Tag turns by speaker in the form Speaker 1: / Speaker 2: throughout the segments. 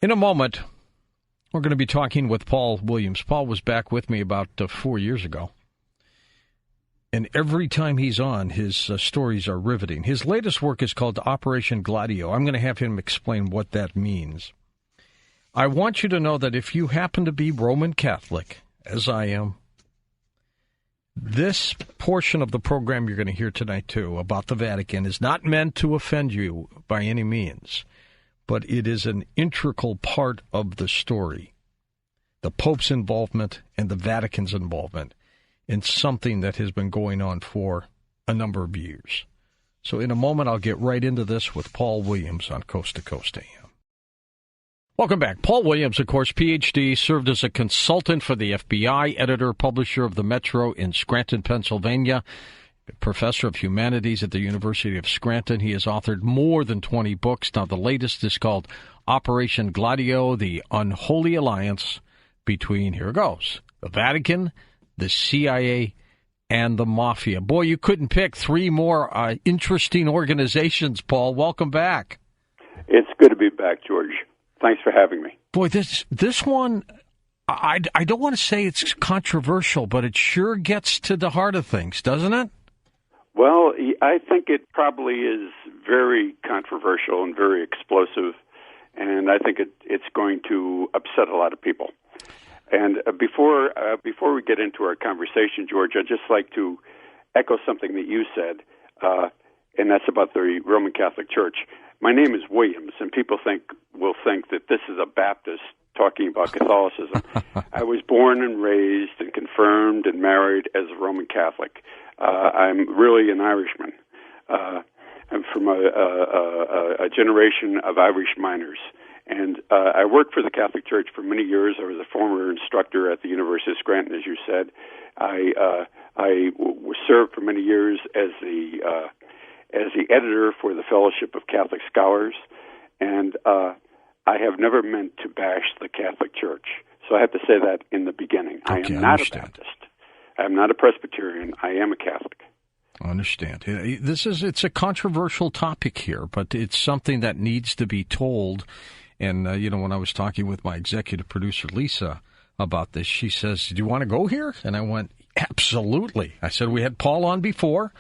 Speaker 1: In a moment, we're going to be talking with Paul Williams. Paul was back with me about 4 years ago. And every time he's on, his stories are riveting. His latest work is called Operation Gladio. I'm going to have him explain what that means. I want you to know that if you happen to be Roman Catholic, as I am, this portion of the program you're going to hear tonight, too, about the Vatican, is not meant to offend you by any means, but it is an integral part of the story. The Pope's involvement and the Vatican's involvement in something that has been going on for a number of years. So in a moment, I'll get right into this with Paul Williams on Coast to Coast AM. Welcome back. Paul Williams, of course, Ph.D., served as a consultant for the FBI, editor, publisher of the Metro in Scranton, Pennsylvania, professor of humanities at the University of Scranton. He has authored more than 20 books. Now, the latest is called Operation Gladio, the Unholy Alliance between, here it goes, the Vatican, the CIA, and the Mafia. Boy, you couldn't pick three more interesting organizations, Paul. Welcome back.
Speaker 2: It's good to be back, George. Thanks for having me.
Speaker 1: Boy, this one, I don't want to say it's controversial, but it sure gets to the heart of things, doesn't it?
Speaker 2: Well, I think it probably is very controversial and very explosive, and I think it's going to upset a lot of people. And before we get into our conversation, George, I'd just like to echo something that you said, and that's about the Roman Catholic Church. My name is Williams, and people will think that this is a Baptist talking about Catholicism. I was born and raised and confirmed and married as a Roman Catholic. I'm really an Irishman. I'm from a generation of Irish miners. And I worked for the Catholic Church for many years. I was a former instructor at the University of Scranton, as you said. I served for many years as the editor for the Fellowship of Catholic Scholars, and I have never meant to bash the Catholic Church. So I have to say that in the beginning.
Speaker 1: Okay,
Speaker 2: I am not a Baptist. I am not a Presbyterian. I am a Catholic.
Speaker 1: I understand. It's a controversial topic here, but it's something that needs to be told. And, when I was talking with my executive producer, Lisa, about this, she says, "Do you want to go here?" And I went, "Absolutely." I said, "We had Paul on before,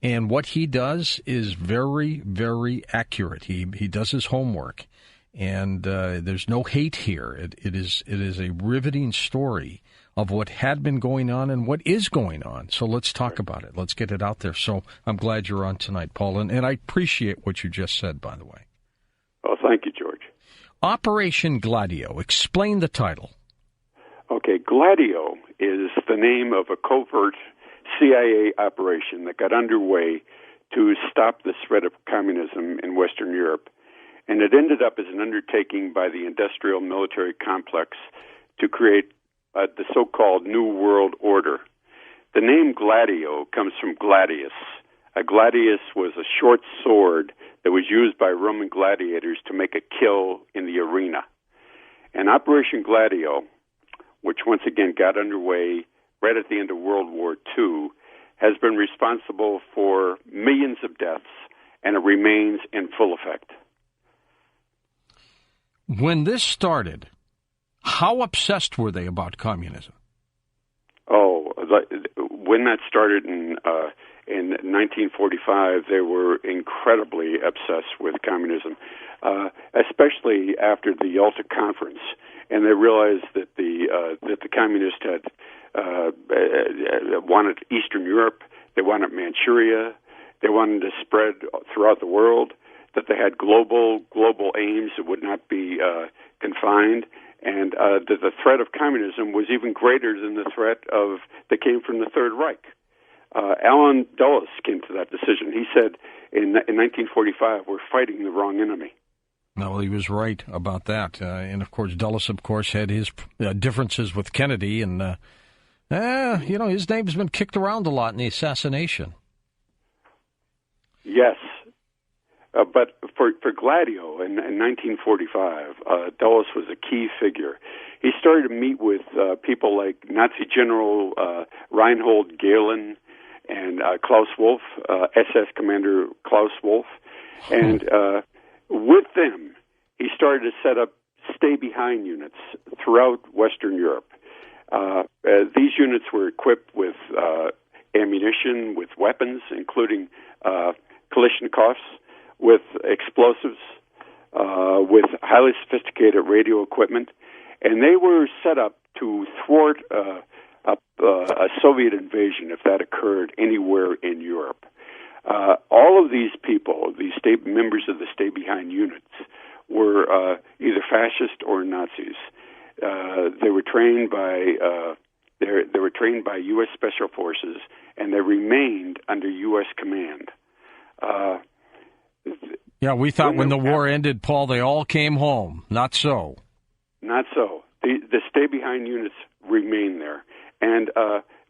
Speaker 1: and what he does is very, very accurate. He does his homework, and there's no hate here. It is a riveting story of what had been going on and what is going on. So let's talk about it. Let's get it out there." So I'm glad you're on tonight, Paul, and I appreciate what you just said, by the way.
Speaker 2: Well, thank you, George.
Speaker 1: Operation Gladio. Explain the title.
Speaker 2: Okay, Gladio is the name of a covert CIA operation that got underway to stop the spread of communism in Western Europe. And it ended up as an undertaking by the industrial military complex to create the so-called New World Order. The name Gladio comes from gladius. A gladius was a short sword that was used by Roman gladiators to make a kill in the arena. And Operation Gladio, which once again got underway right at the end of World War II, has been responsible for millions of deaths, and it remains in full effect.
Speaker 1: When this started, how obsessed were they about communism?
Speaker 2: Oh, when that started in 1945, they were incredibly obsessed with communism, especially after the Yalta Conference, and they realized that the communists had wanted Eastern Europe, they wanted Manchuria, they wanted to spread throughout the world, that they had global aims that would not be confined, and that the threat of communism was even greater than the threat that came from the Third Reich. Alan Dulles came to that decision. He said in 1945, we're fighting the wrong enemy.
Speaker 1: No, he was right about that. And, of course, Dulles, of course, had his differences with Kennedy. And, his name's been kicked around a lot in the assassination.
Speaker 2: Yes. But for Gladio in 1945, Dulles was a key figure. He started to meet with people like Nazi General Reinhold Gehlen and Klaus Wolf, SS Commander Klaus Wolf. And with them, he started to set up stay-behind units throughout Western Europe. These units were equipped with ammunition, with weapons, including Kalashnikovs, with explosives, with highly sophisticated radio equipment, and they were set up to thwart a Soviet invasion if that occurred anywhere in Europe. All of these people, these members of the stay-behind units, were either fascist or Nazis. They were trained by U.S. Special Forces, and they remained under U.S. command.
Speaker 1: Yeah, we thought when the war ended, Paul, they all came home. Not so. Not so.
Speaker 2: The stay-behind units remain there, and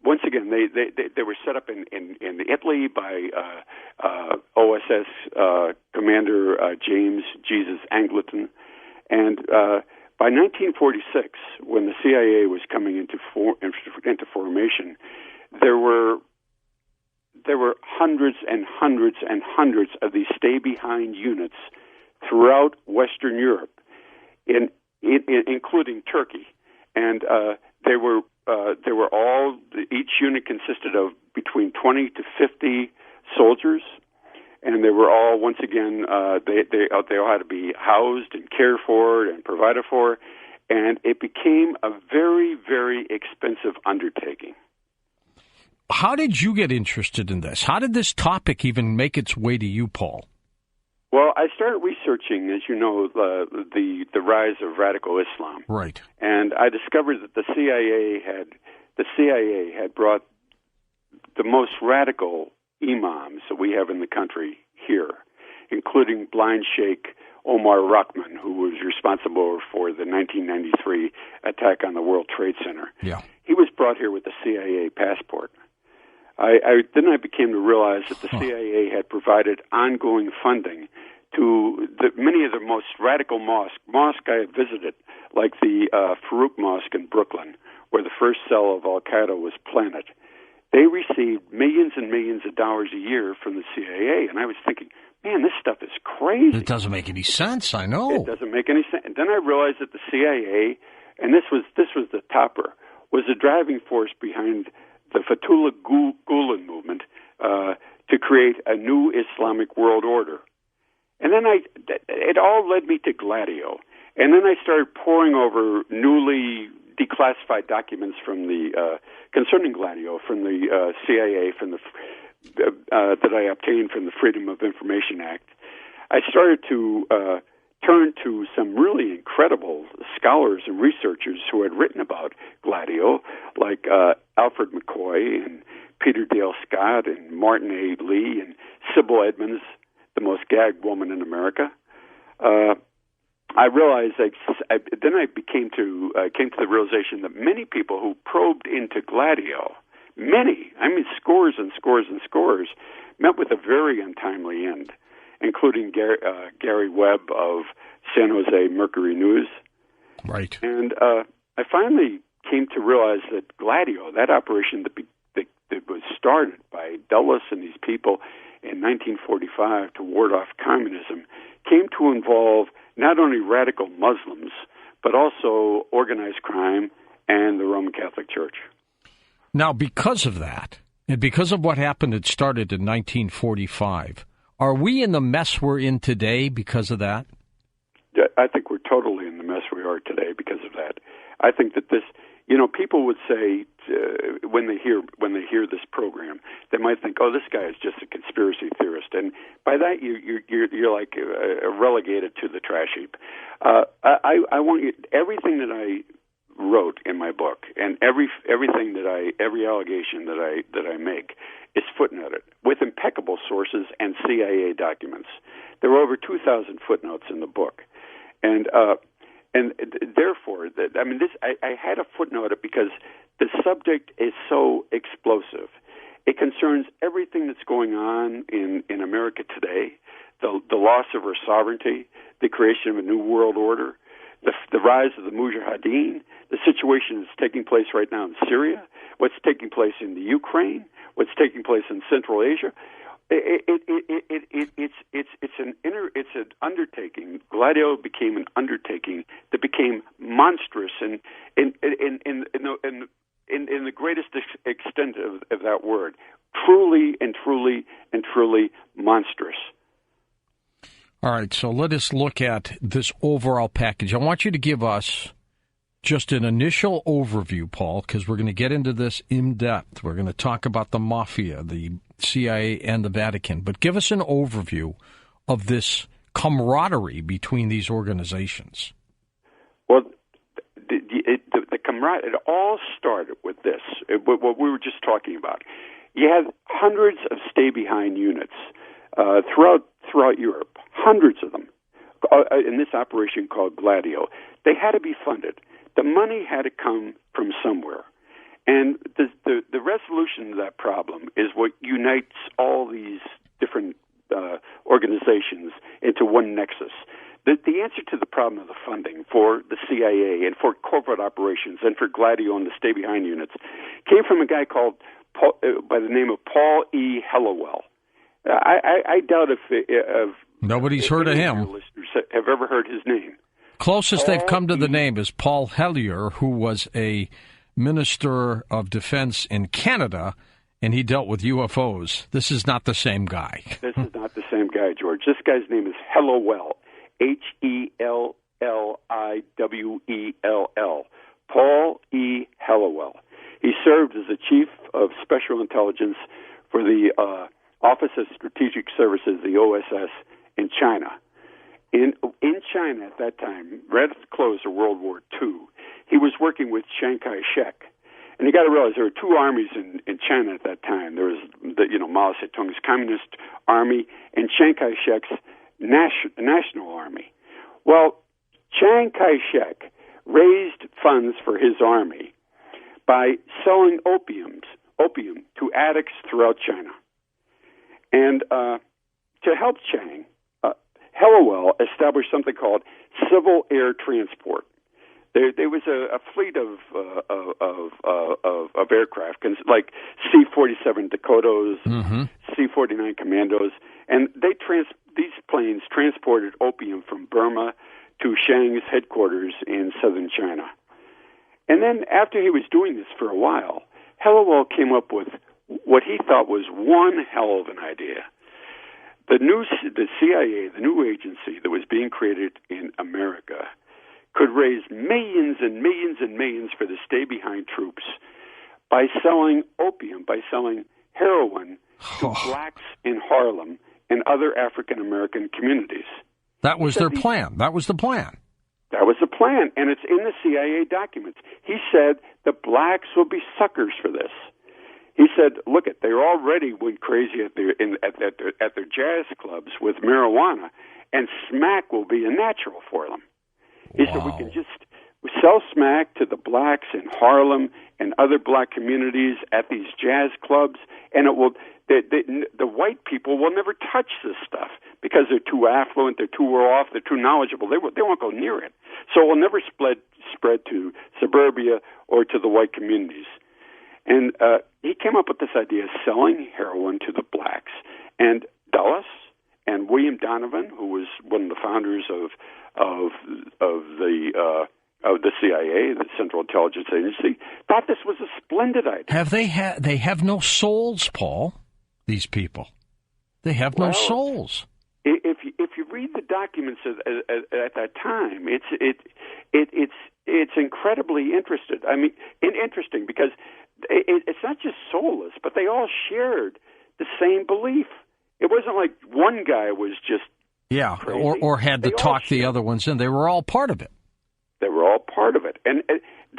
Speaker 2: once again, they were set up in Italy by OSS Commander James Jesus Angleton, and by 1946, when the CIA was coming into formation, there were hundreds and hundreds and hundreds of these stay-behind units throughout Western Europe, including Turkey, and they were all. Each unit consisted of between 20 to 50 soldiers, and they were all, once again, they all had to be housed and cared for and provided for, and it became a very, very expensive undertaking.
Speaker 1: How did you get interested in this? How did this topic even make its way to you, Paul?
Speaker 2: Well, I started researching, as you know, the rise of radical Islam.
Speaker 1: Right.
Speaker 2: And I discovered that the CIA had brought the most radical imams that we have in the country here, including blind Sheikh Omar Rahman, who was responsible for the 1993 attack on the World Trade Center.
Speaker 1: Yeah.
Speaker 2: He was brought here with a CIA passport. Then I became to realize that the CIA had provided ongoing funding to many of the most radical mosques I had visited, like the Farouk Mosque in Brooklyn, where the first cell of Al-Qaeda was planted. They received millions and millions of dollars a year from the CIA, and I was thinking, man, this stuff is crazy.
Speaker 1: It doesn't make any sense, I know.
Speaker 2: It doesn't make any sense. And then I realized that the CIA, and this was the topper, was the driving force behind the Fethullah Gulen movement to create a new Islamic world order. And then it all led me to Gladio. And then I started poring over newly declassified documents from concerning Gladio from the CIA, that I obtained from the Freedom of Information Act. I started to turn to some really incredible scholars and researchers who had written about Gladio, like Alfred McCoy and Peter Dale Scott and Martin A. Lee and Sybil Edmonds, the most gagged woman in America. I realized then I came to the realization that many people who probed into Gladio, scores and scores and scores, met with a very untimely end, including Gary Webb of San Jose Mercury News.
Speaker 1: Right.
Speaker 2: And I finally came to realize that Gladio, that operation that was started by Dulles and these people in 1945 to ward off communism, came to involve not only radical Muslims, but also organized crime and the Roman Catholic Church.
Speaker 1: Now, because of that, and because of what happened, it started in 1945, are we in the mess we're in today because of that?
Speaker 2: I think we're totally in the mess we are today because of that. I think that this, people would say when they hear this program, they might think, "Oh, this guy is just a conspiracy theorist," and by that you're like relegated to the trash heap. I want you, everything that I wrote in my book and every allegation that I make is footnoted with impeccable sources and CIA documents. There were over 2,000 footnotes in the book, and therefore, I had to footnote it because the subject is so explosive. It concerns everything that's going on in America today, the loss of our sovereignty, the creation of a new world order, the rise of the Mujahideen, the situation that's taking place right now in Syria, what's taking place in the Ukraine, what's taking place in Central Asia. It's an undertaking. Gladio became an undertaking that became monstrous in the greatest extent of that word. Truly monstrous.
Speaker 1: All right, so let us look at this overall package. I want you to give us just an initial overview, Paul, because we're going to get into this in depth. We're going to talk about the mafia, the CIA, and the Vatican. But give us an overview of this camaraderie between these organizations.
Speaker 2: Well, the camaraderie, it all started with this, what we were just talking about. You had hundreds of stay-behind units throughout Europe, hundreds of them, in this operation called Gladio. They had to be funded. The money had to come from somewhere. And the resolution to that problem is what unites all these different organizations into one nexus. The answer to the problem of the funding for the CIA and for corporate operations and for Gladio and the stay-behind units came from a guy called by the name of Paul E. Hellawell. I doubt if
Speaker 1: nobody's heard of him.
Speaker 2: Listeners have ever heard his name.
Speaker 1: Closest they've come to the name is Paul Hellyer, who was a minister of defense in Canada, and he dealt with UFOs. This is not the same guy.
Speaker 2: This is not the same guy, George. This guy's name is Hellawell, Hellliwell, Paul E. Hellawell. He served as the chief of special intelligence for the Office of Strategic Services, the OSS, in China. In China at that time, right at the close of World War II, he was working with Chiang Kai-shek. And you got to realize there were two armies in China at that time. There was Mao Zedong's Communist Army and Chiang Kai-shek's National Army. Well, Chiang Kai-shek raised funds for his army by selling opium to addicts throughout China. And to help Chiang, Hellawell established something called civil air transport. There was a fleet of aircraft, like C-47 Dakotas, C-49 Commandos, and these planes transported opium from Burma to Chiang's headquarters in southern China. And then after he was doing this for a while, Hellawell came up with what he thought was one hell of an idea. The CIA, the new agency that was being created in America, could raise millions and millions and millions for the stay-behind troops by selling opium, by selling heroin to blacks in Harlem and other African-American communities.
Speaker 1: That was their plan. That was the plan.
Speaker 2: That was the plan, and it's in the CIA documents. He said the blacks will be suckers for this. He said, look, they already went crazy at their jazz clubs with marijuana, and smack will be a natural for them. He said, we can just sell smack to the blacks in Harlem and other black communities at these jazz clubs, and it will. The white people will never touch this stuff because they're too affluent, they're too well off, they're too knowledgeable. They won't go near it. So it will never spread to suburbia or to the white communities. And he came up with this idea of selling heroin to the blacks. And Dulles and William Donovan, who was one of the founders of the CIA, the Central Intelligence Agency, thought this was a splendid idea.
Speaker 1: They have no souls, Paul. These people, they have no souls.
Speaker 2: If you read the documents at that time, it's incredibly interesting. I mean, interesting because it's not just soulless, but they all shared the same belief. It wasn't like one guy was just crazy.
Speaker 1: or had to talk the other ones in. They were all part of it.
Speaker 2: They were all part of it, and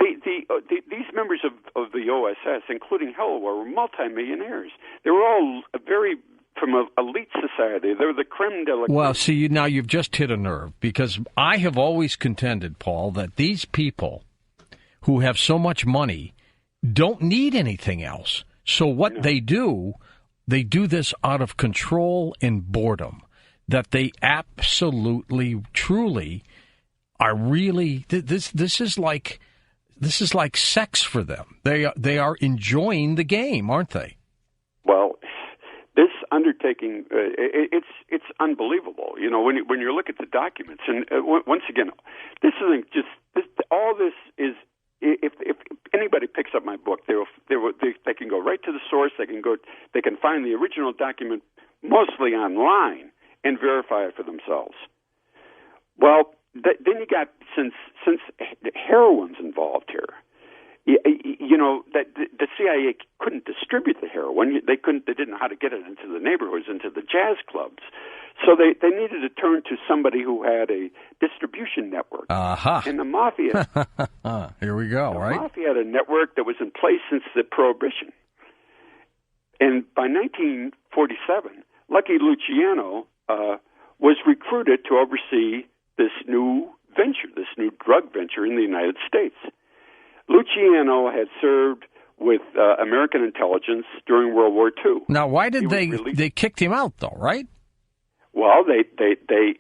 Speaker 2: these members of the OSS, including Hellawell, were multimillionaires. They were all from an elite society. They were the creme de la creme.
Speaker 1: Well, see, now you've just hit a nerve, because I have always contended, Paul, that these people who have so much money don't need anything else. So what they do this out of control and boredom, that they absolutely, truly are really, this is like sex for them. They are enjoying the game, aren't they?
Speaker 2: Well, this undertaking taking. It's unbelievable. You know, when you look at the documents, and once again, this isn't just this. All this is. If anybody picks up my book, they can go right to the source. They can find the original document mostly online and verify it for themselves. Well, then you got since heroin's involved here. You know that the CIA couldn't distribute the heroin. They didn't know how to get it into the neighborhoods, into the jazz clubs. So they needed to turn to somebody who had a distribution network. And the mafia.
Speaker 1: Here we go. Right.
Speaker 2: The mafia had a network that was in place since the Prohibition. And by 1947, Lucky Luciano was recruited to oversee this new venture, this new drug venture in the United States. Luciano had served with American intelligence during World War II.
Speaker 1: Now, why did they kicked him out though? Right?
Speaker 2: Well, they did. They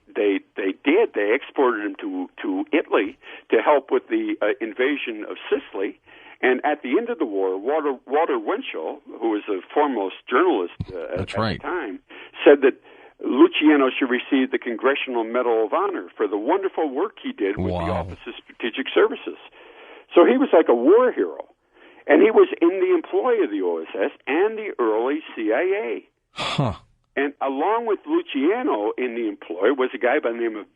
Speaker 2: exported him to Italy to help with the invasion of Sicily. And at the end of the war, Walter Winchell, who was a foremost journalist at the time, said that Luciano should receive the Congressional Medal of Honor for the wonderful work he did with the Office of Strategic Services. So he was like a war hero. And he was in the employ of the OSS and the early CIA.
Speaker 1: Huh.
Speaker 2: And along with Luciano in the employ was a guy by the name of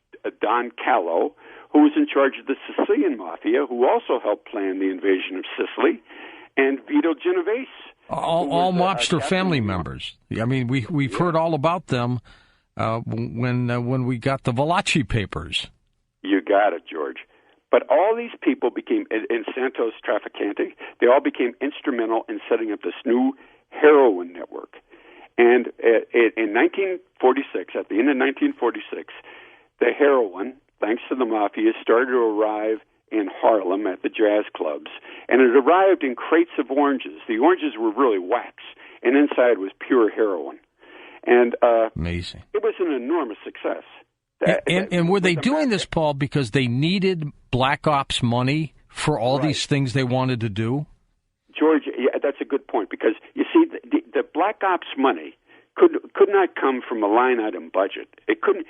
Speaker 2: Don Callo, who was in charge of the Sicilian Mafia, who also helped plan the invasion of Sicily, and Vito Genovese.
Speaker 1: All mobster family members. I mean, we've heard all about them when we got the Valachi papers.
Speaker 2: You got it, George. But all these people became, in Santos Trafficante, they all became instrumental in setting up this new heroin network. And in 1946, at the end of 1946, the heroin, thanks to the mafia, started to arrive in Harlem at the jazz clubs. And it arrived in crates of oranges. The oranges were really wax, and inside was pure heroin. And
Speaker 1: amazing.
Speaker 2: It was an enormous success.
Speaker 1: And were they doing this, Paul, because they needed Black Ops money for all these things they wanted to do?
Speaker 2: George, that's a good point, because you see, the Black Ops money could not come from a line item budget. It couldn't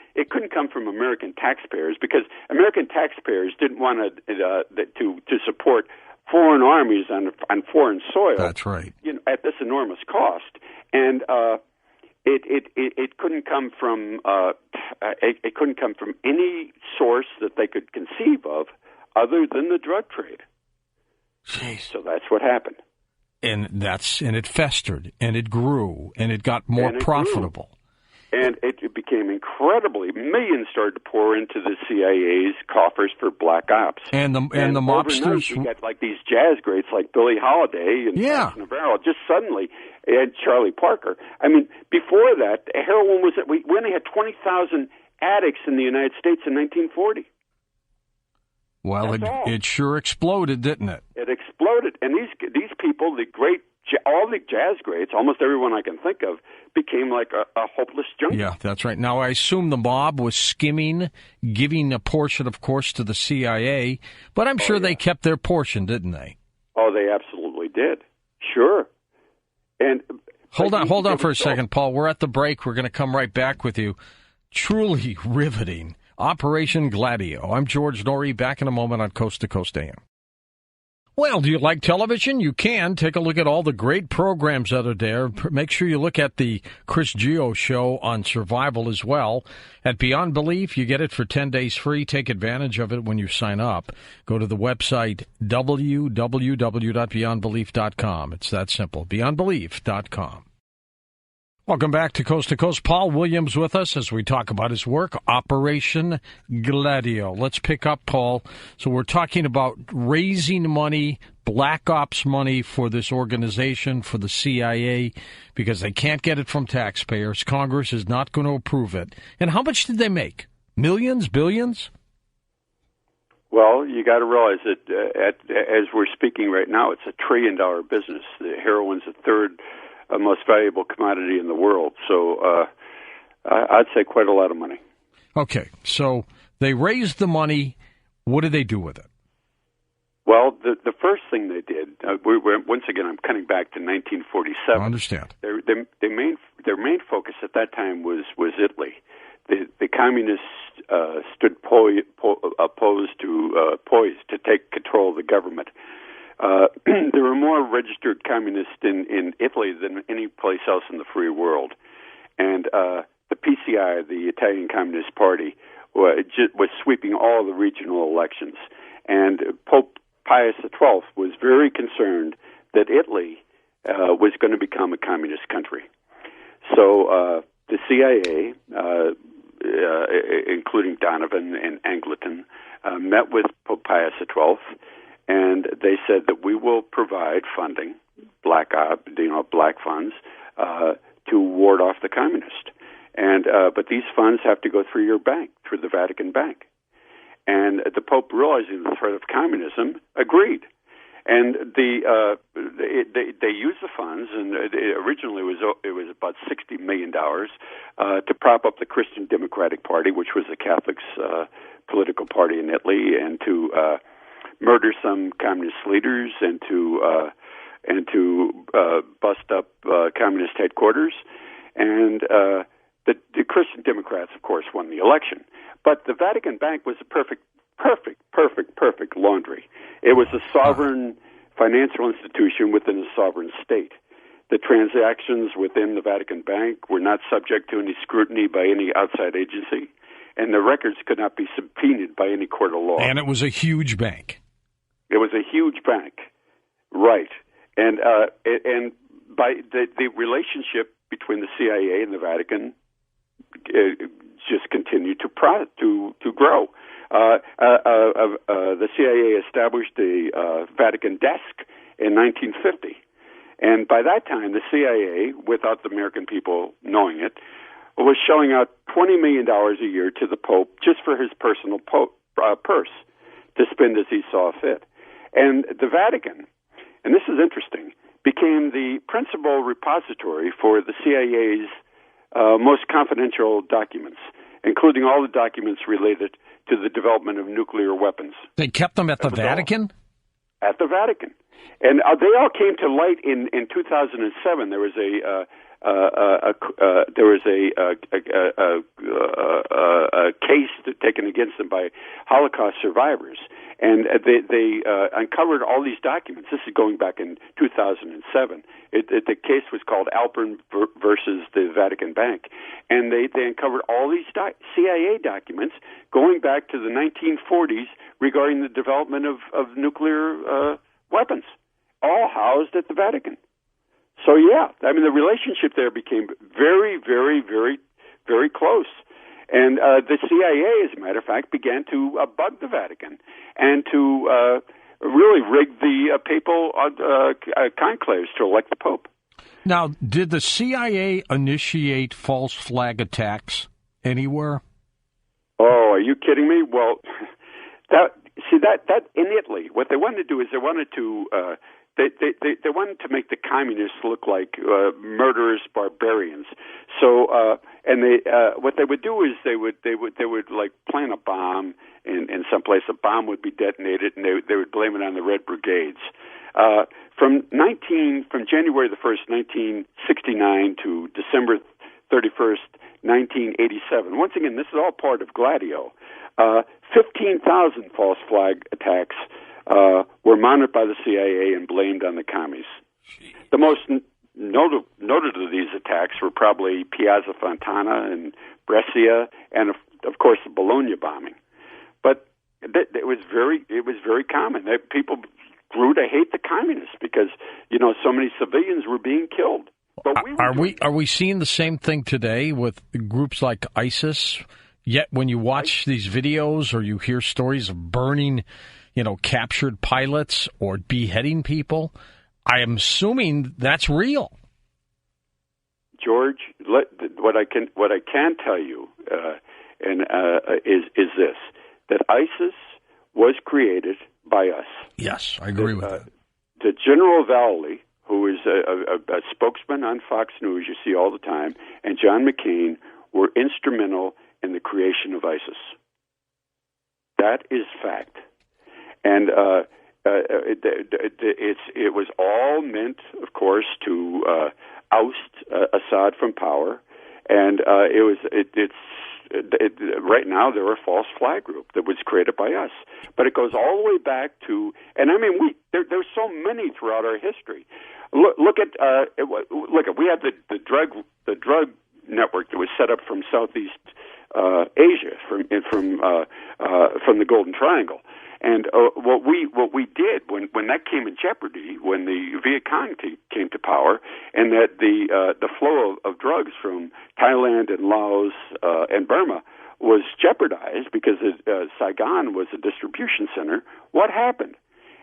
Speaker 2: come from American taxpayers, because American taxpayers didn't want to support foreign armies on foreign soil.
Speaker 1: That's right.
Speaker 2: You know, at this enormous cost, and it couldn't come from it couldn't come from any source that they could conceive of other than the drug trade.
Speaker 1: Jeez.
Speaker 2: So that's what happened.
Speaker 1: And it festered, and it grew, and it got more profitable.
Speaker 2: And it became incredibly, millions started to pour into the CIA's coffers for Black Ops.
Speaker 1: And the mobsters,
Speaker 2: you got like these jazz greats like Billie Holiday and Navarro, just suddenly, and Charlie Parker. I mean, before that, heroin was, we only had 20,000 addicts in the United States in 1940.
Speaker 1: Well, it sure exploded, didn't it?
Speaker 2: It exploded, and these people, all the jazz greats, almost everyone I can think of, became like a hopeless junkie.
Speaker 1: Yeah, that's right. Now, I assume the mob was skimming, giving a portion, of course, to the CIA, but I'm sure they kept their portion, didn't they?
Speaker 2: Oh, they absolutely did. Sure. And
Speaker 1: hold on for a second, Paul. We're at the break. We're going to come right back with you. Truly riveting. Operation Gladio. I'm George Norrie, back in a moment on Coast to Coast AM. Well, do you like television? You can. Take a look at all the great programs that are there. Make sure you look at the Chris Geo show on survival as well. At Beyond Belief, you get it for 10 days free. Take advantage of it when you sign up. Go to the website www.beyondbelief.com. It's that simple. beyondbelief.com. Welcome back to Coast. Paul Williams with us as we talk about his work, Operation Gladio. Let's pick up, Paul. So we're talking about raising money, Black Ops money for this organization, for the CIA, because they can't get it from taxpayers. Congress is not going to approve it. And how much did they make? Millions? Billions?
Speaker 2: Well, you got to realize that as we're speaking right now, it's $1 trillion business. The heroin's the third most valuable commodity in the world. So I'd say quite a lot of money.
Speaker 1: Okay, so they raised the money. What did they do with it?
Speaker 2: Well, the first thing they did, once again, I'm cutting back to 1947.
Speaker 1: I understand.
Speaker 2: Their main focus at that time was Italy. The communists stood poised to take control of the government. There were more registered communists in Italy than any place else in the free world, and the PCI, the Italian Communist Party, was sweeping all the regional elections, and Pope Pius XII was very concerned that Italy was going to become a communist country. So the CIA, including Donovan and Angleton, met with Pope Pius XII, and they said that we will provide funding, black funds, to ward off the communist. And but these funds have to go through your bank, through the Vatican Bank. And the Pope, realizing the threat of communism, agreed. And they used the funds, and originally it was about $60 million to prop up the Christian Democratic Party, which was the Catholics' political party in Italy, and to murder some communist leaders, and to bust up communist headquarters. And the Christian Democrats, of course, won the election. But the Vatican Bank was a perfect laundry. It was a sovereign financial institution within a sovereign state. The transactions within the Vatican Bank were not subject to any scrutiny by any outside agency, and the records could not be subpoenaed by any court of law.
Speaker 1: And it was a huge bank.
Speaker 2: It was a huge bank, right? And by the relationship between the CIA and the Vatican just continued to grow. The CIA established the Vatican desk in 1950, and by that time, the CIA, without the American people knowing it, was shelling out $20 million a year to the Pope just for his personal purse to spend as he saw fit. And the Vatican, and this is interesting, became the principal repository for the CIA's most confidential documents, including all the documents related to the development of nuclear weapons.
Speaker 1: They kept them at the Vatican?
Speaker 2: At the Vatican. And they all came to light in 2007. There was a case taken against them by Holocaust survivors, and they uncovered all these documents. This is going back in 2007. The case was called Alpern versus the Vatican Bank, and they uncovered all these CIA documents going back to the 1940s regarding the development of nuclear weapons, all housed at the Vatican. So, yeah, I mean, the relationship there became very, very, very, very close. And the CIA, as a matter of fact, began to bug the Vatican and to really rig the papal conclaves to elect the Pope.
Speaker 1: Now, did the CIA initiate false flag attacks anywhere?
Speaker 2: Oh, are you kidding me? Well, that in Italy, what they wanted to do is they wanted to They wanted to make the communists look like murderous barbarians. So, and what they would do is they would like plant a bomb in some place. A bomb would be detonated, and they would blame it on the Red Brigades. From January the 1st, 1969 to December 31st, 1987. Once again, this is all part of Gladio. 15,000 false flag attacks were monitored by the CIA and blamed on the commies. The most noted of these attacks were probably Piazza Fontana and Brescia, and of course the Bologna bombing. But it was very common. People grew to hate the communists because so many civilians were being killed. But
Speaker 1: are we seeing the same thing today with groups like ISIS? Yet when you watch these videos or you hear stories of burning, captured pilots or beheading people, I am assuming that's real.
Speaker 2: George, what I can tell you is this: that ISIS was created by us.
Speaker 1: Yes, I agree with that.
Speaker 2: The General Valley, who is a spokesman on Fox News, you see all the time, and John McCain were instrumental in the creation of ISIS. That is fact. And it was all meant, of course, to oust Assad from power, and right now they're a false flag group that was created by us. But it goes all the way back to, and I mean, there's so many throughout our history. Look at we have the drug network that was set up from Southeast Asia, from the Golden Triangle. And what we did when that came in jeopardy, when the Viet Cong came to power, and that the flow of drugs from Thailand and Laos and Burma was jeopardized because Saigon was a distribution center, what happened?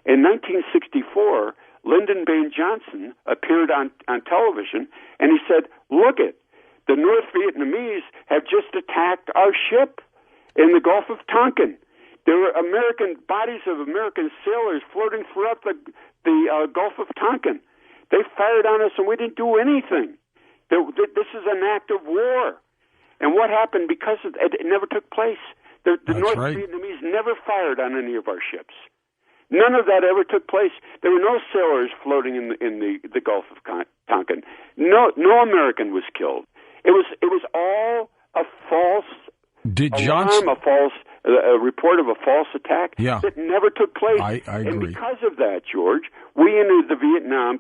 Speaker 2: In 1964, Lyndon Baines Johnson appeared on television, and he said, "Look it, the North Vietnamese have just attacked our ship in the Gulf of Tonkin. There were bodies of American sailors floating throughout the Gulf of Tonkin. They fired on us, and we didn't do anything. This is an act of war." And what happened? Because it never took place. The North Vietnamese never fired on any of our ships. None of that ever took place. There were no sailors floating in the Gulf of Tonkin. No American was killed. It was all a false a report of a false attack that never took place.
Speaker 1: I agree.
Speaker 2: And because of that, George, we entered the Vietnam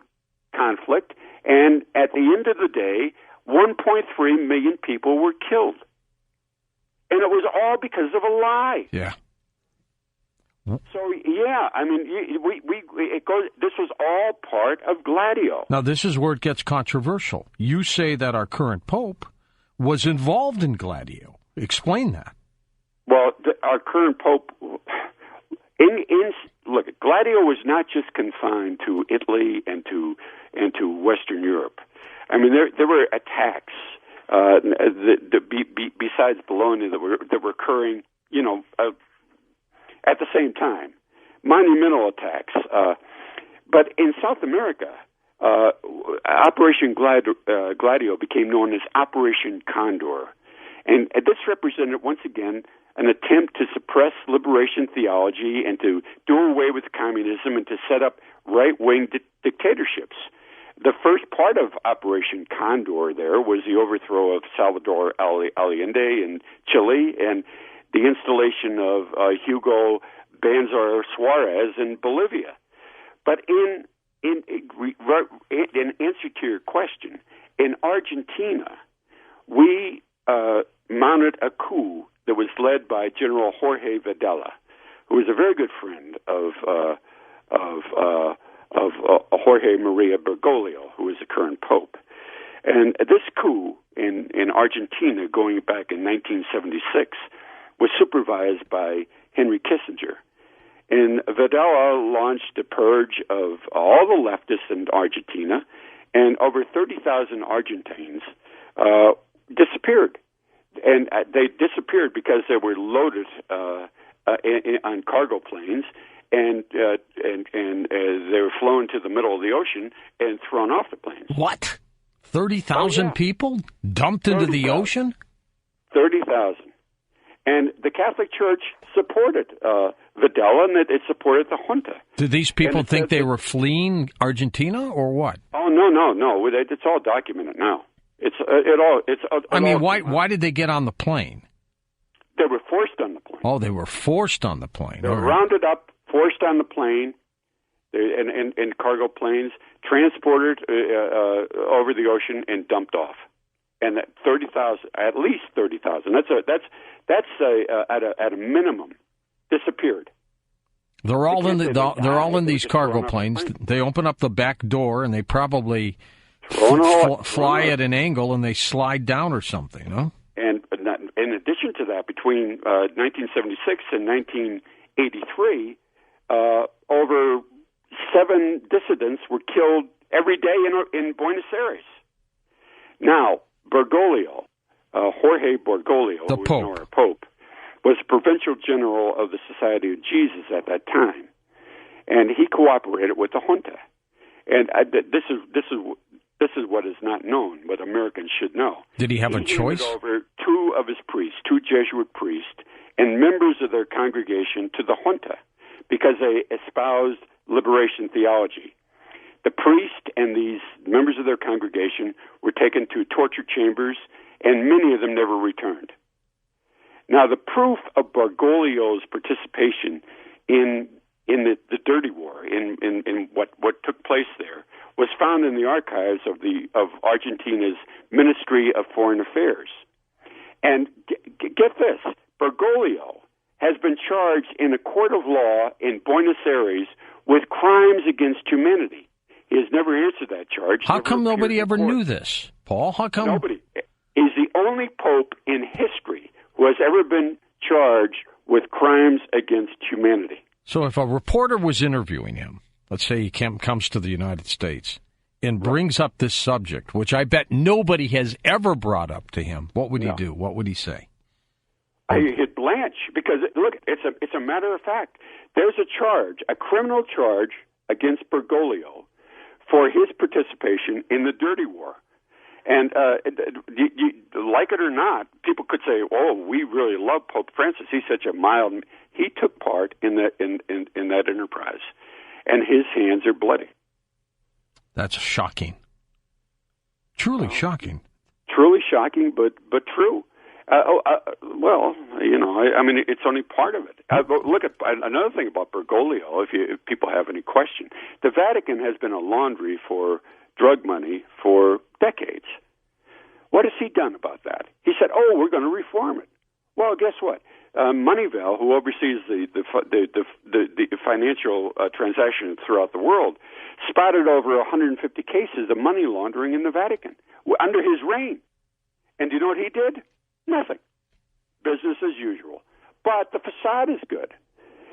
Speaker 2: conflict, and at the end of the day, 1.3 million people were killed. And it was all because of a lie.
Speaker 1: Yeah.
Speaker 2: So, I mean, this was all part of Gladio.
Speaker 1: Now, this is where it gets controversial. You say that our current Pope was involved in Gladio. Explain that.
Speaker 2: Well, our current Pope, look, Gladio was not just confined to Italy and to Western Europe. I mean, there were attacks besides Bologna that were occurring, at the same time, monumental attacks. But in South America, Operation Gladio became known as Operation Condor. And this represented, once again, an attempt to suppress liberation theology and to do away with communism and to set up right-wing dictatorships. The first part of Operation Condor there was the overthrow of Salvador Allende in Chile and the installation of Hugo Banzer Suarez in Bolivia. But in answer to your question, in Argentina, we mounted a coup that was led by General Jorge Videla, who was a very good friend of Jorge Maria Bergoglio, who is the current pope. And this coup in Argentina, going back in 1976, was supervised by Henry Kissinger. And Videla launched a purge of all the leftists in Argentina, and over 30,000 Argentines disappeared. And they disappeared because they were loaded on cargo planes, and they were flown to the middle of the ocean and thrown off the planes.
Speaker 1: What? 30,000 people dumped into the ocean?
Speaker 2: 30,000. And the Catholic Church supported Videla, and it supported the junta.
Speaker 1: Did these people think they were fleeing Argentina, or what?
Speaker 2: Oh, no. It's all documented now.
Speaker 1: Why did they get on the plane?
Speaker 2: They were forced on the plane.
Speaker 1: Oh, they were forced on the plane.
Speaker 2: They were rounded up, forced on the plane, in cargo planes, transported over the ocean, and dumped off. And at least 30,000. That's at a minimum disappeared.
Speaker 1: They're all in these cargo planes. They open up the back door and they probably fly at an angle and they slide down or something, no?
Speaker 2: And in addition to that, between 1976 and 1983, over 7 dissidents were killed every day in Buenos Aires. Now, Bergoglio, Jorge Bergoglio,
Speaker 1: the
Speaker 2: who was now our Pope, was provincial general of the Society of Jesus at that time, and he cooperated with the junta. And this is what is not known, but Americans should know.
Speaker 1: Did he have a choice?
Speaker 2: He handed over 2 of his priests, 2 Jesuit priests, and members of their congregation to the junta because they espoused liberation theology. The priest and these members of their congregation were taken to torture chambers, and many of them never returned. Now, the proof of Bergoglio's participation in the dirty war, in what took place there, was found in the archives of Argentina's Ministry of Foreign Affairs. And get this, Bergoglio has been charged in a court of law in Buenos Aires with crimes against humanity. He has never answered that charge.
Speaker 1: How come nobody ever knew this, Paul? How come?
Speaker 2: Nobody. He's the only pope in history who has ever been charged with crimes against humanity.
Speaker 1: So if a reporter was interviewing him, let's say he comes to the United States and brings up this subject, which I bet nobody has ever brought up to him, what would he do? What would he say?
Speaker 2: He'd blanch, because, look, it's a matter of fact. There's a charge, a criminal charge against Bergoglio for his participation in the dirty war. And you, like it or not, people could say, "Oh, we really love Pope Francis. He's such a mild." He took part in that enterprise, and his hands are bloody.
Speaker 1: That's shocking. Truly shocking.
Speaker 2: Truly shocking, but true. Well, I mean, it's only part of it. Look at another thing about Bergoglio. If people have any question, the Vatican has been a laundry for drug money for decades. What has he done about that? He said, "Oh, we're going to reform it." Well, guess what? Moneyval, who oversees the financial transactions throughout the world, spotted over 150 cases of money laundering in the Vatican under his reign. And do you know what he did? Nothing. Business as usual. But the facade is good.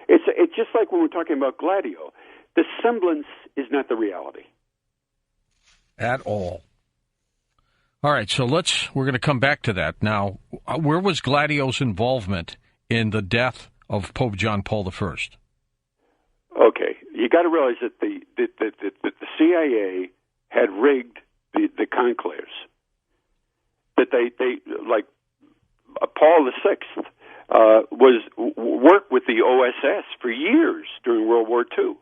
Speaker 2: It's just like when we're talking about Gladio. The semblance is not the reality.
Speaker 1: At all. All right, so we're going to come back to that. Now, where was Gladio's involvement in the death of Pope John Paul I?
Speaker 2: Okay, you got to realize that the CIA had rigged the conclaves. That they like Paul VI worked with the OSS for years during World War II.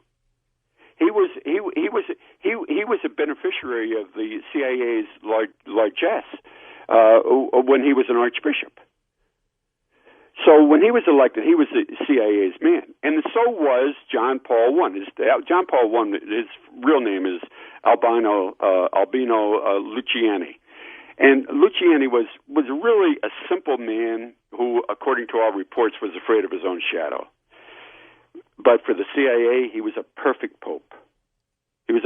Speaker 2: He was a beneficiary of the CIA's largesse when he was an archbishop. So when he was elected, he was the CIA's man, and so was John Paul I. John Paul I, his real name is Albino Luciani, and Luciani was really a simple man who, according to all reports, was afraid of his own shadow. But for the CIA, he was a perfect pope. He used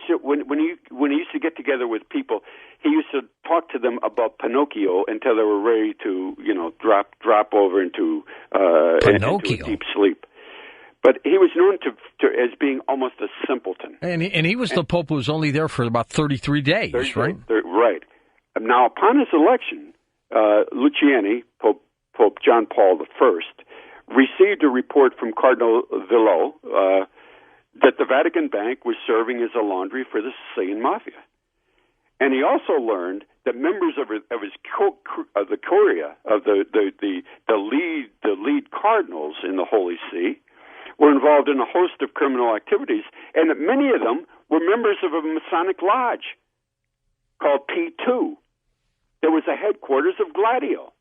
Speaker 2: to when he used to get together with people, he used to talk to them about Pinocchio until they were ready to drop over into a deep sleep. But he was known as being almost a simpleton.
Speaker 1: And he was the pope who was only there for about 33 days, right?
Speaker 2: Right. Now, upon his election, Luciani, Pope John Paul I, received a report from Cardinal Villot that the Vatican Bank was serving as a laundry for the Sicilian mafia. And he also learned that members of the Curia, of the lead cardinals in the Holy See, were involved in a host of criminal activities, and that many of them were members of a Masonic lodge called P2. There was a headquarters of Gladio.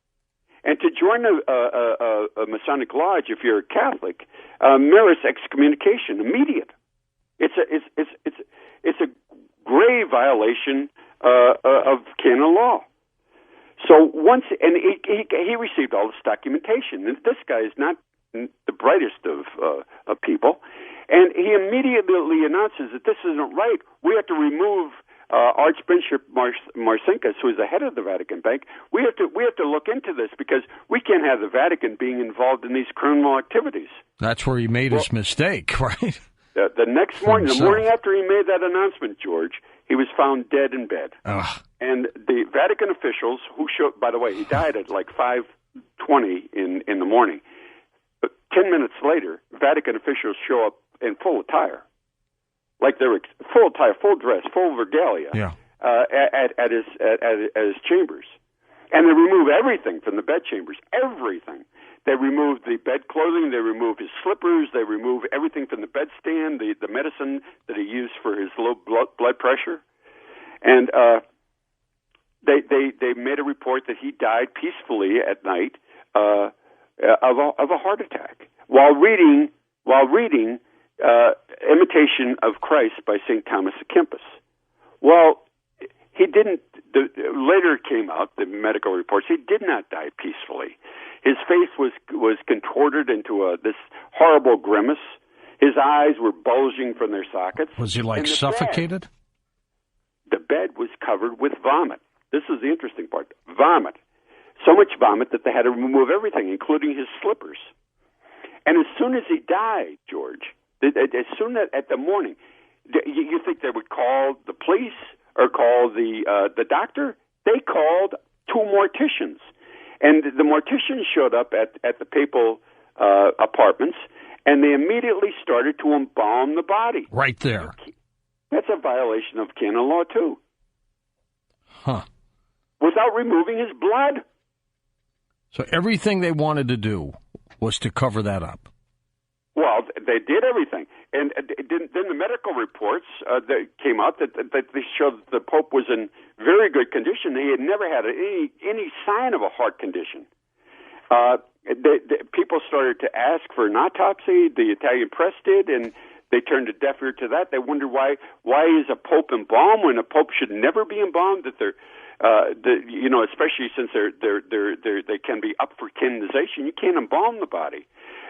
Speaker 2: And to join a Masonic lodge, if you're a Catholic, merits excommunication, immediate. It's a grave violation of canon law. So he received all this documentation. And this guy is not the brightest of people, and he immediately announces that this isn't right. We have to remove Archbishop Marcinkus, who is the head of the Vatican Bank. We have to look into this because we can't have the Vatican being involved in these criminal activities.
Speaker 1: That's where he made his mistake, right?
Speaker 2: The next morning, the morning after he made that announcement, George, he was found dead in bed.
Speaker 1: Ugh.
Speaker 2: And the Vatican officials, by the way, he died at like 5:20 in the morning. But 10 minutes later, Vatican officials show up in full attire. Like they were full attire, full dress, full regalia, at his chambers, and they remove everything from the bedchambers, everything. They remove the bed clothing. They remove his slippers. They remove everything from the bedstand, the medicine that he used for his low blood pressure. And they made a report that he died peacefully at night of a heart attack while reading Imitation of Christ by St. Thomas à Kempis. Well, he didn't. Later it came out, the medical reports, he did not die peacefully. His face was contorted into this horrible grimace. His eyes were bulging from their sockets.
Speaker 1: Was he suffocated?
Speaker 2: The bed was covered with vomit. This is the interesting part. Vomit. So much vomit that they had to remove everything, including his slippers. And as soon as he died, George, as soon as at the morning, you think they would call the police or call the doctor? They called 2 morticians. And the morticians showed up at the papal apartments, and they immediately started to embalm the body.
Speaker 1: Right there.
Speaker 2: That's a violation of canon law, too.
Speaker 1: Huh.
Speaker 2: Without removing his blood.
Speaker 1: So everything they wanted to do was to cover that up.
Speaker 2: Well, they did everything. And then the medical reports that came out that they showed that the Pope was in very good condition. He had never had any sign of a heart condition. People started to ask for an autopsy. The Italian press did, and they turned a deaf ear to that. They wondered why is a Pope embalmed when a Pope should never be embalmed? That they're especially since they can be up for canonization. You can't embalm the body.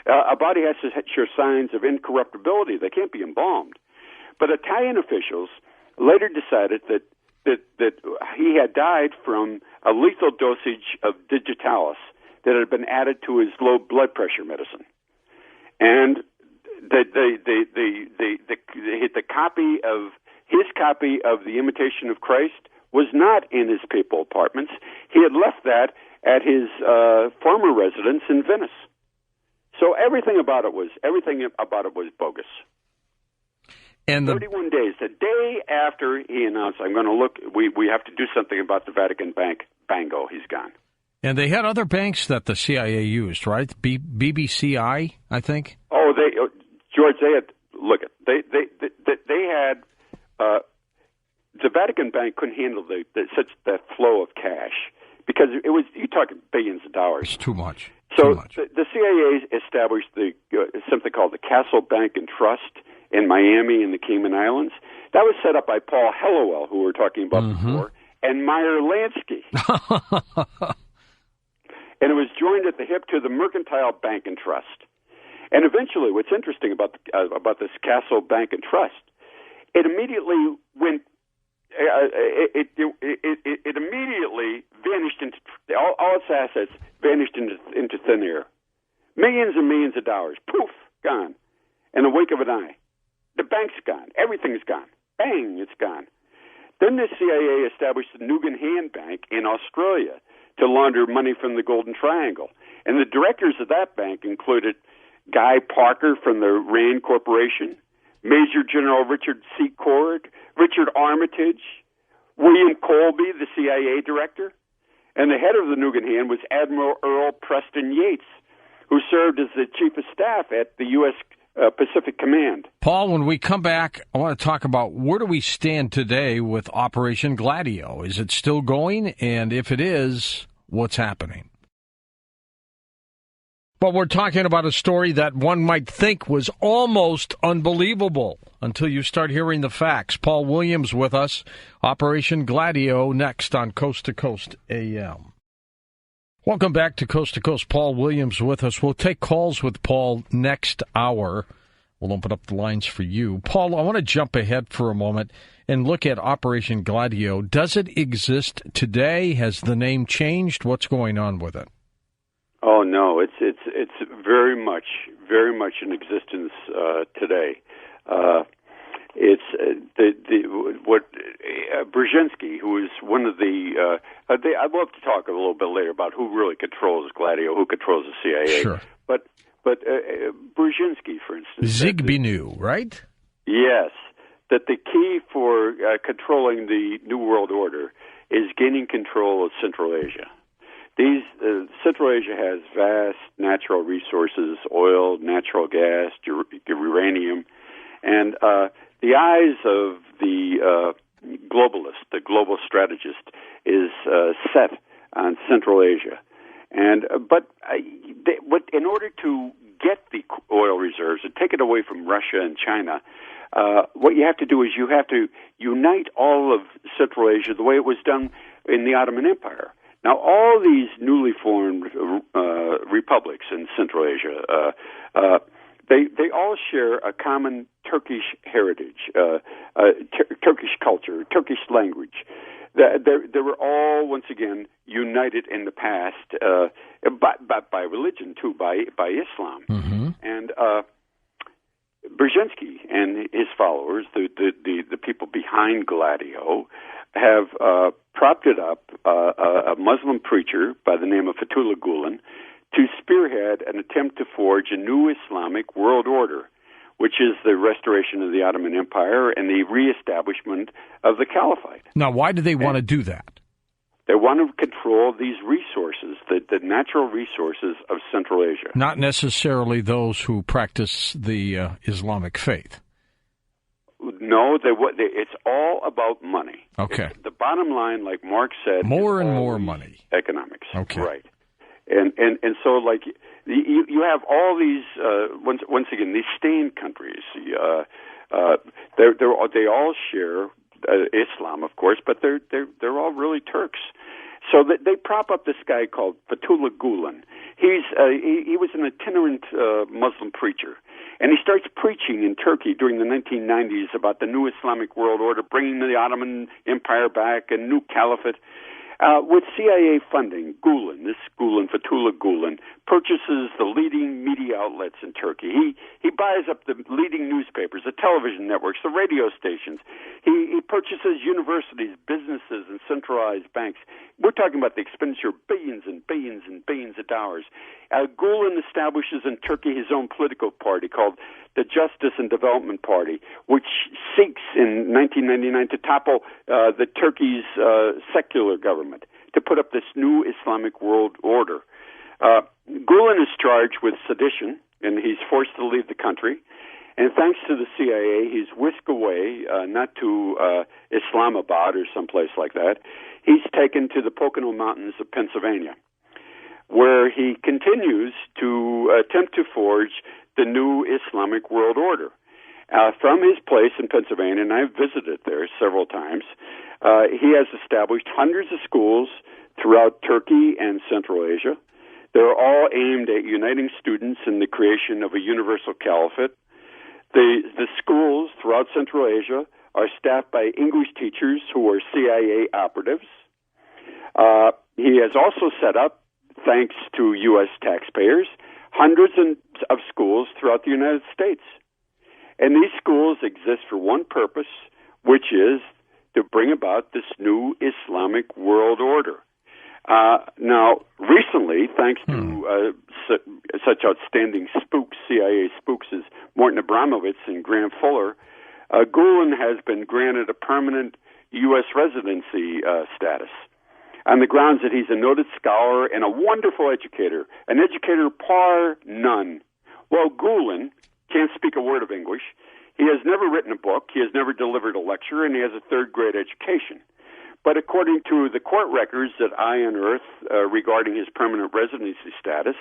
Speaker 2: A body has to show signs of incorruptibility. They can't be embalmed. But Italian officials later decided that he had died from a lethal dosage of digitalis that had been added to his low blood pressure medicine, and the copy of the Imitation of Christ was not in his papal apartments. He had left that at his former residence in Venice. So everything about it was bogus. And 31 days, the day after he announced, "I'm going to look. We have to do something about the Vatican Bank." Bango, he's gone.
Speaker 1: And they had other banks that the CIA used, right? BBCI, I think.
Speaker 2: Oh, George, they had the Vatican Bank couldn't handle that flow of cash because you're talking billions of dollars.
Speaker 1: It's too much.
Speaker 2: So the CIA established something called the Castle Bank and Trust in Miami and the Cayman Islands. That was set up by Paul Hellawell, who we were talking about before, and Meyer Lansky. And it was joined at the hip to the Mercantile Bank and Trust. And eventually, what's interesting about this Castle Bank and Trust, it immediately went. It immediately vanished into all its assets vanished into thin air. Millions and millions of dollars, poof, gone, in the wink of an eye. The bank's gone. Everything's gone. Bang, it's gone. Then the CIA established the Nugan Hand Bank in Australia to launder money from the Golden Triangle, and the directors of that bank included Guy Parker from the Rand Corporation, Major General Richard C. Cord, Richard Armitage, William Colby, the CIA director, and the head of the Nugan Hand was Admiral Earl Preston Yates, who served as the chief of staff at the U.S. Pacific Command.
Speaker 1: Paul, when we come back, I want to talk about where do we stand today with Operation Gladio? Is it still going? And if it is, what's happening? But we're talking about a story that one might think was almost unbelievable until you start hearing the facts. Paul Williams with us. Operation Gladio next on Coast to Coast AM. Welcome back to Coast. Paul Williams with us. We'll take calls with Paul next hour. We'll open up the lines for you. Paul, I want to jump ahead for a moment and look at Operation Gladio. Does it exist today? Has the name changed? What's going on with it?
Speaker 2: Oh no, it's very much in existence today. It's Brzezinski, who is one of the. I'd love to talk a little bit later about who really controls Gladio, who controls the CIA.
Speaker 1: Sure.
Speaker 2: But Brzezinski, for instance,
Speaker 1: Zbigniew, right?
Speaker 2: Yes, that the key for controlling the New World Order is gaining control of Central Asia. Central Asia has vast natural resources: oil, natural gas, uranium, and the eyes of the globalist, the global strategist, is set on Central Asia. And in order to get the oil reserves and take it away from Russia and China, what you have to do is you have to unite all of Central Asia the way it was done in the Ottoman Empire. Now, all these newly formed republics in Central Asia, they all share a common Turkish heritage, Turkish culture, Turkish language. They were all, once again, united in the past, but by religion too, by Islam. Mm-hmm. And Brzezinski and his followers, the people behind Gladio, have propped it up a Muslim preacher by the name of Fethullah Gulen to spearhead an attempt to forge a new Islamic world order, which is the restoration of the Ottoman Empire and the reestablishment of the Caliphate.
Speaker 1: Now, why do they want to do that?
Speaker 2: They want to control these resources, the natural resources of Central Asia.
Speaker 1: Not necessarily those who practice the Islamic faith.
Speaker 2: No, it's all about money.
Speaker 1: Okay.
Speaker 2: The bottom line, like Marx said,
Speaker 1: more and more money.
Speaker 2: Economics.
Speaker 1: Okay.
Speaker 2: Right. And so, like, you have all these once again these stained countries. They all share Islam, of course, but they're all really Turks. So that they prop up this guy called Fethullah Gulen. He was an itinerant Muslim preacher, and he starts preaching in Turkey during the 1990s about the new Islamic world order, bringing the Ottoman Empire back, a new caliphate. With CIA funding, Fethullah Gulen, purchases the leading media outlets in Turkey. He buys up the leading newspapers, the television networks, the radio stations. He purchases universities, businesses, and centralized banks. We're talking about the expenditure of billions and billions and billions of dollars. Gulen establishes in Turkey his own political party called the Justice and Development Party, which seeks in 1999 to topple the Turkey's secular government, to put up this new Islamic world order. Gulen is charged with sedition, and he's forced to leave the country. And thanks to the CIA, he's whisked away, not to Islamabad or someplace like that. He's taken to the Pocono Mountains of Pennsylvania, where he continues to attempt to forge the new Islamic world order. From his place in Pennsylvania, and I've visited there several times, he has established hundreds of schools throughout Turkey and Central Asia. They're all aimed at uniting students in the creation of a universal caliphate. The schools throughout Central Asia are staffed by English teachers who are CIA operatives. He has also set up, thanks to U.S. taxpayers, hundreds of schools throughout the United States. And these schools exist for one purpose, which is to bring about this new Islamic world order. Now, recently, thanks to such outstanding spooks, CIA spooks as Morton Abramovich and Graham Fuller, Gulen has been granted a permanent U.S. residency status on the grounds that he's a noted scholar and a wonderful educator, an educator par none. Well, Gulen can't speak a word of English. He has never written a book. He has never delivered a lecture, and he has a third-grade education. But according to the court records that I unearthed regarding his permanent residency status,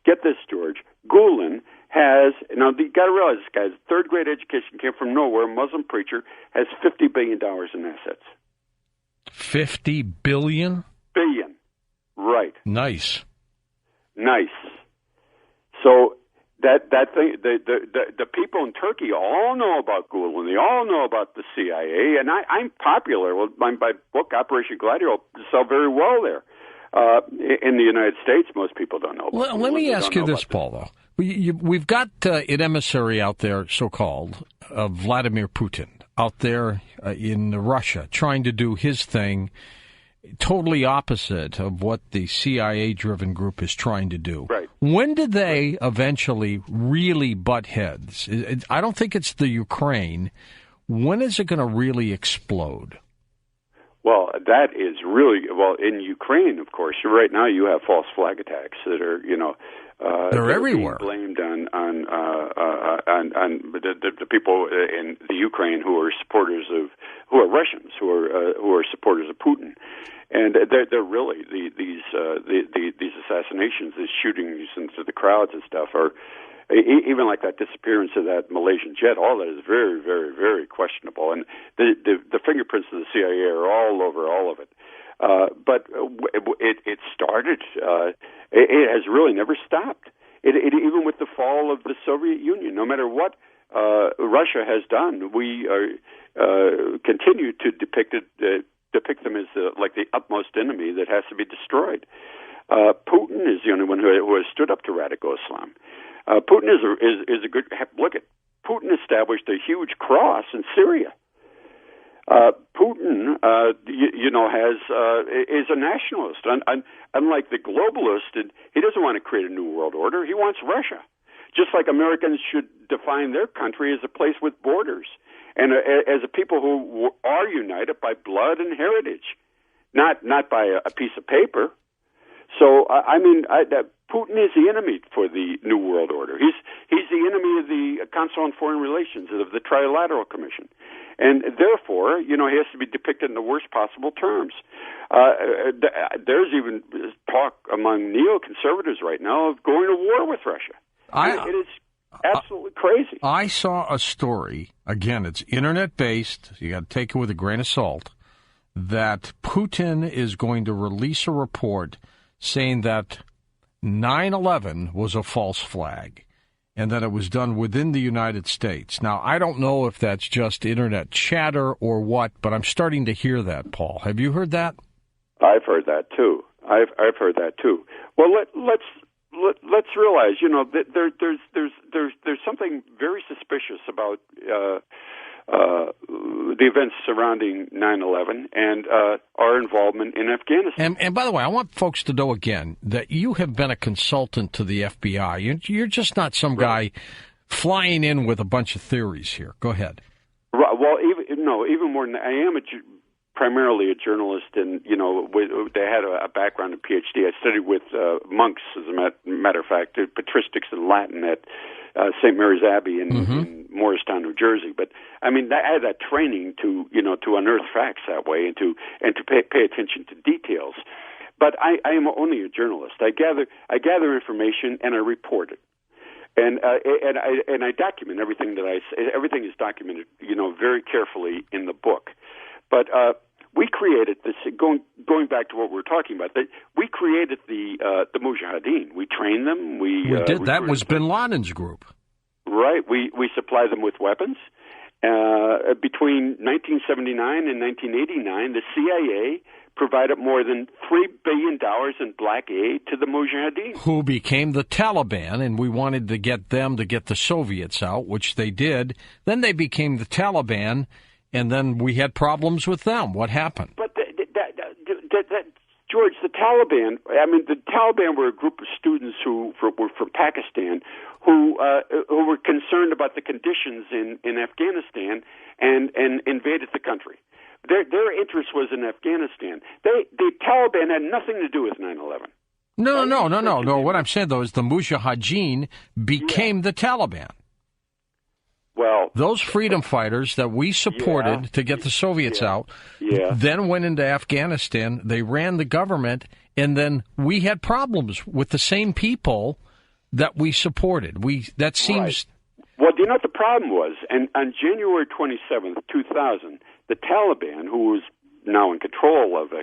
Speaker 2: get this, George, Gulen has, now you got to realize this guy's third-grade education came from nowhere, Muslim preacher, has $50 billion in assets.
Speaker 1: 50 billion?
Speaker 2: Billion, right.
Speaker 1: Nice.
Speaker 2: So that thing, the people in Turkey all know about Gulen. They all know about the CIA, and I'm popular. Well, my book Operation Gladio sell very well there. In the United States, most people don't know.
Speaker 1: Well, let me ask you this, Paul. Though we've got an emissary out there, so-called Vladimir Putin, out there in Russia, trying to do his thing. Totally opposite of what the CIA-driven group is trying to do.
Speaker 2: Right.
Speaker 1: When do they eventually really butt heads? I don't think it's the Ukraine. When is it going to really explode?
Speaker 2: Well, that is really, well, in Ukraine, of course, right now you have false flag attacks that are,
Speaker 1: they're everywhere.
Speaker 2: Blamed on the people in the Ukraine who are Russians, who are supporters of Putin, and they're really these assassinations, these shootings into the crowds and stuff are. Even like that disappearance of that Malaysian jet, all that is very, very, very questionable. And the fingerprints of the CIA are all over all of it. But it started. It has really never stopped. Even with the fall of the Soviet Union, no matter what Russia has done, we continue to depict them as like the utmost enemy that has to be destroyed. Putin is the only one who has stood up to radical Islam. Putin is a good look at. Putin established a huge cross in Syria. Putin, is a nationalist. Unlike the globalist, he doesn't want to create a new world order. He wants Russia, just like Americans should define their country as a place with borders and as a people who are united by blood and heritage, not by a piece of paper. So Putin is the enemy for the New World Order. He's the enemy of the Council on Foreign Relations, of the Trilateral Commission, and therefore, he has to be depicted in the worst possible terms. There's even talk among neoconservatives right now of going to war with Russia. It is absolutely crazy.
Speaker 1: I saw a story. Again, it's internet-based. So you got to take it with a grain of salt. That Putin is going to release a report saying that 9/11 was a false flag and that it was done within the United States. Now, I don't know if that's just internet chatter or what, but I'm starting to hear that, Paul. Have you heard that?
Speaker 2: I've heard that too. I've heard that too. Well, let's realize, that there's something very suspicious about the events surrounding 9/11 and our involvement in Afghanistan.
Speaker 1: And by the way, I want folks to know again that you have been a consultant to the FBI. You're just not some guy flying in with a bunch of theories here. Go ahead.
Speaker 2: Well, even more than that, I am primarily a journalist, and they had a background in PhD. I studied with monks, as a matter of fact, patristics and Latin at St. Mary's Abbey in Morristown, New Jersey. But I had that training to unearth facts that way and to pay attention to details. But I am only a journalist. I gather information and I report it. And I document everything that I say. Everything is documented, very carefully in the book. But we created this. Going back to what we were talking about, we created the Mujahideen. We trained them. We
Speaker 1: did. That was Bin Laden's group,
Speaker 2: right? We supplied them with weapons. Between 1979 and 1989, the CIA provided more than $3 billion in black aid to the Mujahideen,
Speaker 1: who became the Taliban, and we wanted to get them to get the Soviets out, which they did. Then they became the Taliban, and then we had problems with them. What happened?
Speaker 2: But George, the Taliban. The Taliban were a group of students who were from Pakistan, who were concerned about the conditions in Afghanistan and invaded the country. Their interest was in Afghanistan. The Taliban had nothing to do with 9/11.
Speaker 1: No. What I'm saying, though, is the Mujahideen became the Taliban.
Speaker 2: Well,
Speaker 1: those freedom fighters that we supported to get the Soviets out, then went into Afghanistan. They ran the government, and then we had problems with the same people that we supported. That seems.
Speaker 2: Right. Well, do you know what the problem was? And on January 27th, 2000, the Taliban, who was now in control of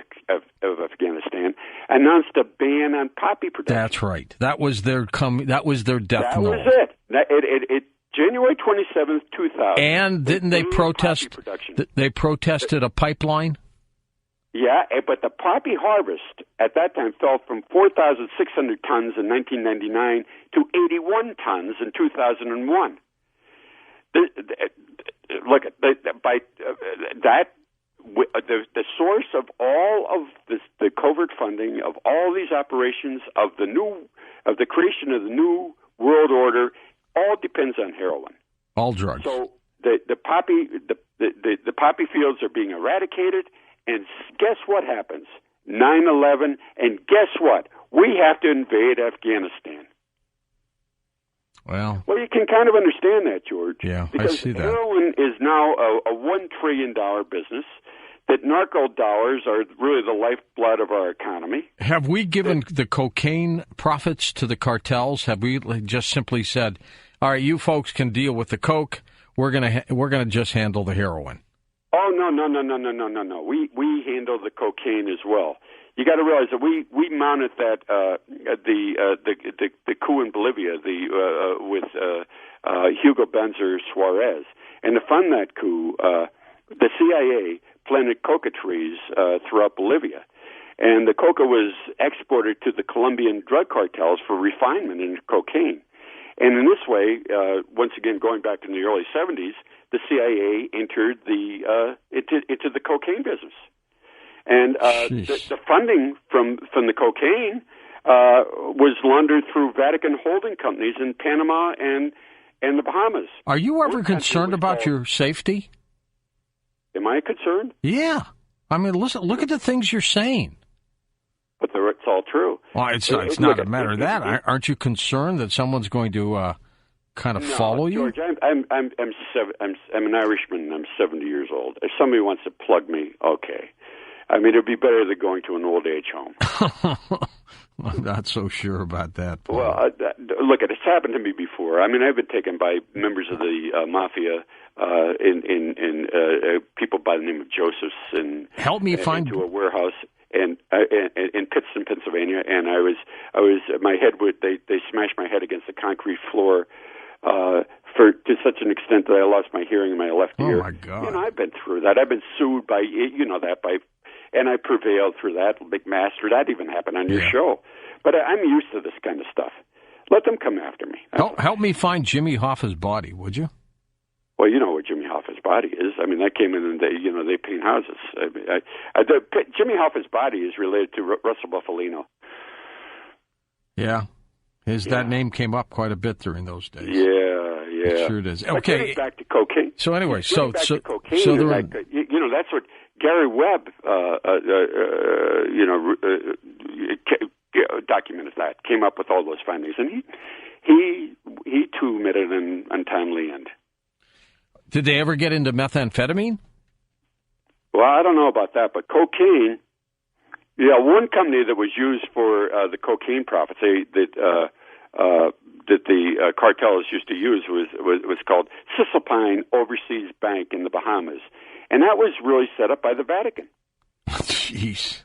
Speaker 2: Afghanistan, announced a ban on poppy production.
Speaker 1: That's right. That was their That was their death knell.
Speaker 2: That was it. January 27th, 2000.
Speaker 1: And didn't they protest? They protested a pipeline?
Speaker 2: Yeah, but the poppy harvest at that time fell from 4,600 tons in 1999 to 81 tons in 2001. Look, the source of all of the covert funding of all these operations of the creation of the new world order all depends on heroin.
Speaker 1: All drugs.
Speaker 2: So the poppy fields are being eradicated, And guess what happens? 9/11, and guess what? We have to invade Afghanistan.
Speaker 1: Well,
Speaker 2: you can kind of understand that, George.
Speaker 1: Yeah,
Speaker 2: because
Speaker 1: I see that.
Speaker 2: Heroin is now a $1 trillion business, that narco dollars are really the lifeblood of our economy.
Speaker 1: Have we given the cocaine profits to the cartels? Have we just simply said, all right, you folks can deal with the coke, we're gonna just handle the heroin?
Speaker 2: Oh, no. We handle the cocaine as well. You got to realize that we mounted that the coup in Bolivia with Hugo Benzer Suarez, and to fund that coup, the CIA planted coca trees throughout Bolivia, and the coca was exported to the Colombian drug cartels for refinement into cocaine. And in this way, once again, going back in the early 70s, the CIA entered into the cocaine business. And the funding from the cocaine was laundered through Vatican holding companies in Panama and the Bahamas.
Speaker 1: Are you ever concerned about your safety?
Speaker 2: Am I concerned?
Speaker 1: Yeah. I mean, listen, look at the things you're saying.
Speaker 2: But it's all true.
Speaker 1: Well, it's not a matter of that. Aren't you concerned that someone's going to kind of follow you?
Speaker 2: George, I'm an Irishman, and I'm 70 years old. If somebody wants to plug me, okay. I mean, it'd be better than going to an old age home.
Speaker 1: I'm not so sure about that, Paul.
Speaker 2: Well, look, it's happened to me before. I mean, I've been taken by members of the mafia, in people by the name of Josephs, and
Speaker 1: help me find
Speaker 2: into a warehouse in Pittston, Pennsylvania, and I was my head they smashed my head against the concrete floor. To such an extent that I lost my hearing in my left ear.
Speaker 1: Oh my God!
Speaker 2: You know, I've been through that. I've been sued by and I prevailed through that. McMaster, that even happened on your show. But I'm used to this kind of stuff. Let them come after me.
Speaker 1: Help me find Jimmy Hoffa's body, would you?
Speaker 2: Well, you know where Jimmy Hoffa's body is. I mean, that came in and they paint houses. Jimmy Hoffa's body is related to Russell Buffalino.
Speaker 1: Yeah. That name came up quite a bit during those days.
Speaker 2: Yeah.
Speaker 1: It sure does. Okay.
Speaker 2: Back to cocaine.
Speaker 1: So anyway,
Speaker 2: cocaine,
Speaker 1: there
Speaker 2: that's what Gary Webb, documented that, came up with all those findings, and he too met an untimely end.
Speaker 1: Did they ever get into methamphetamine?
Speaker 2: Well, I don't know about that, but cocaine. Yeah, one company that was used for the cocaine profits that the cartels used to use was called Cisalpine Overseas Bank in the Bahamas, and that was really set up by the Vatican.
Speaker 1: Jeez.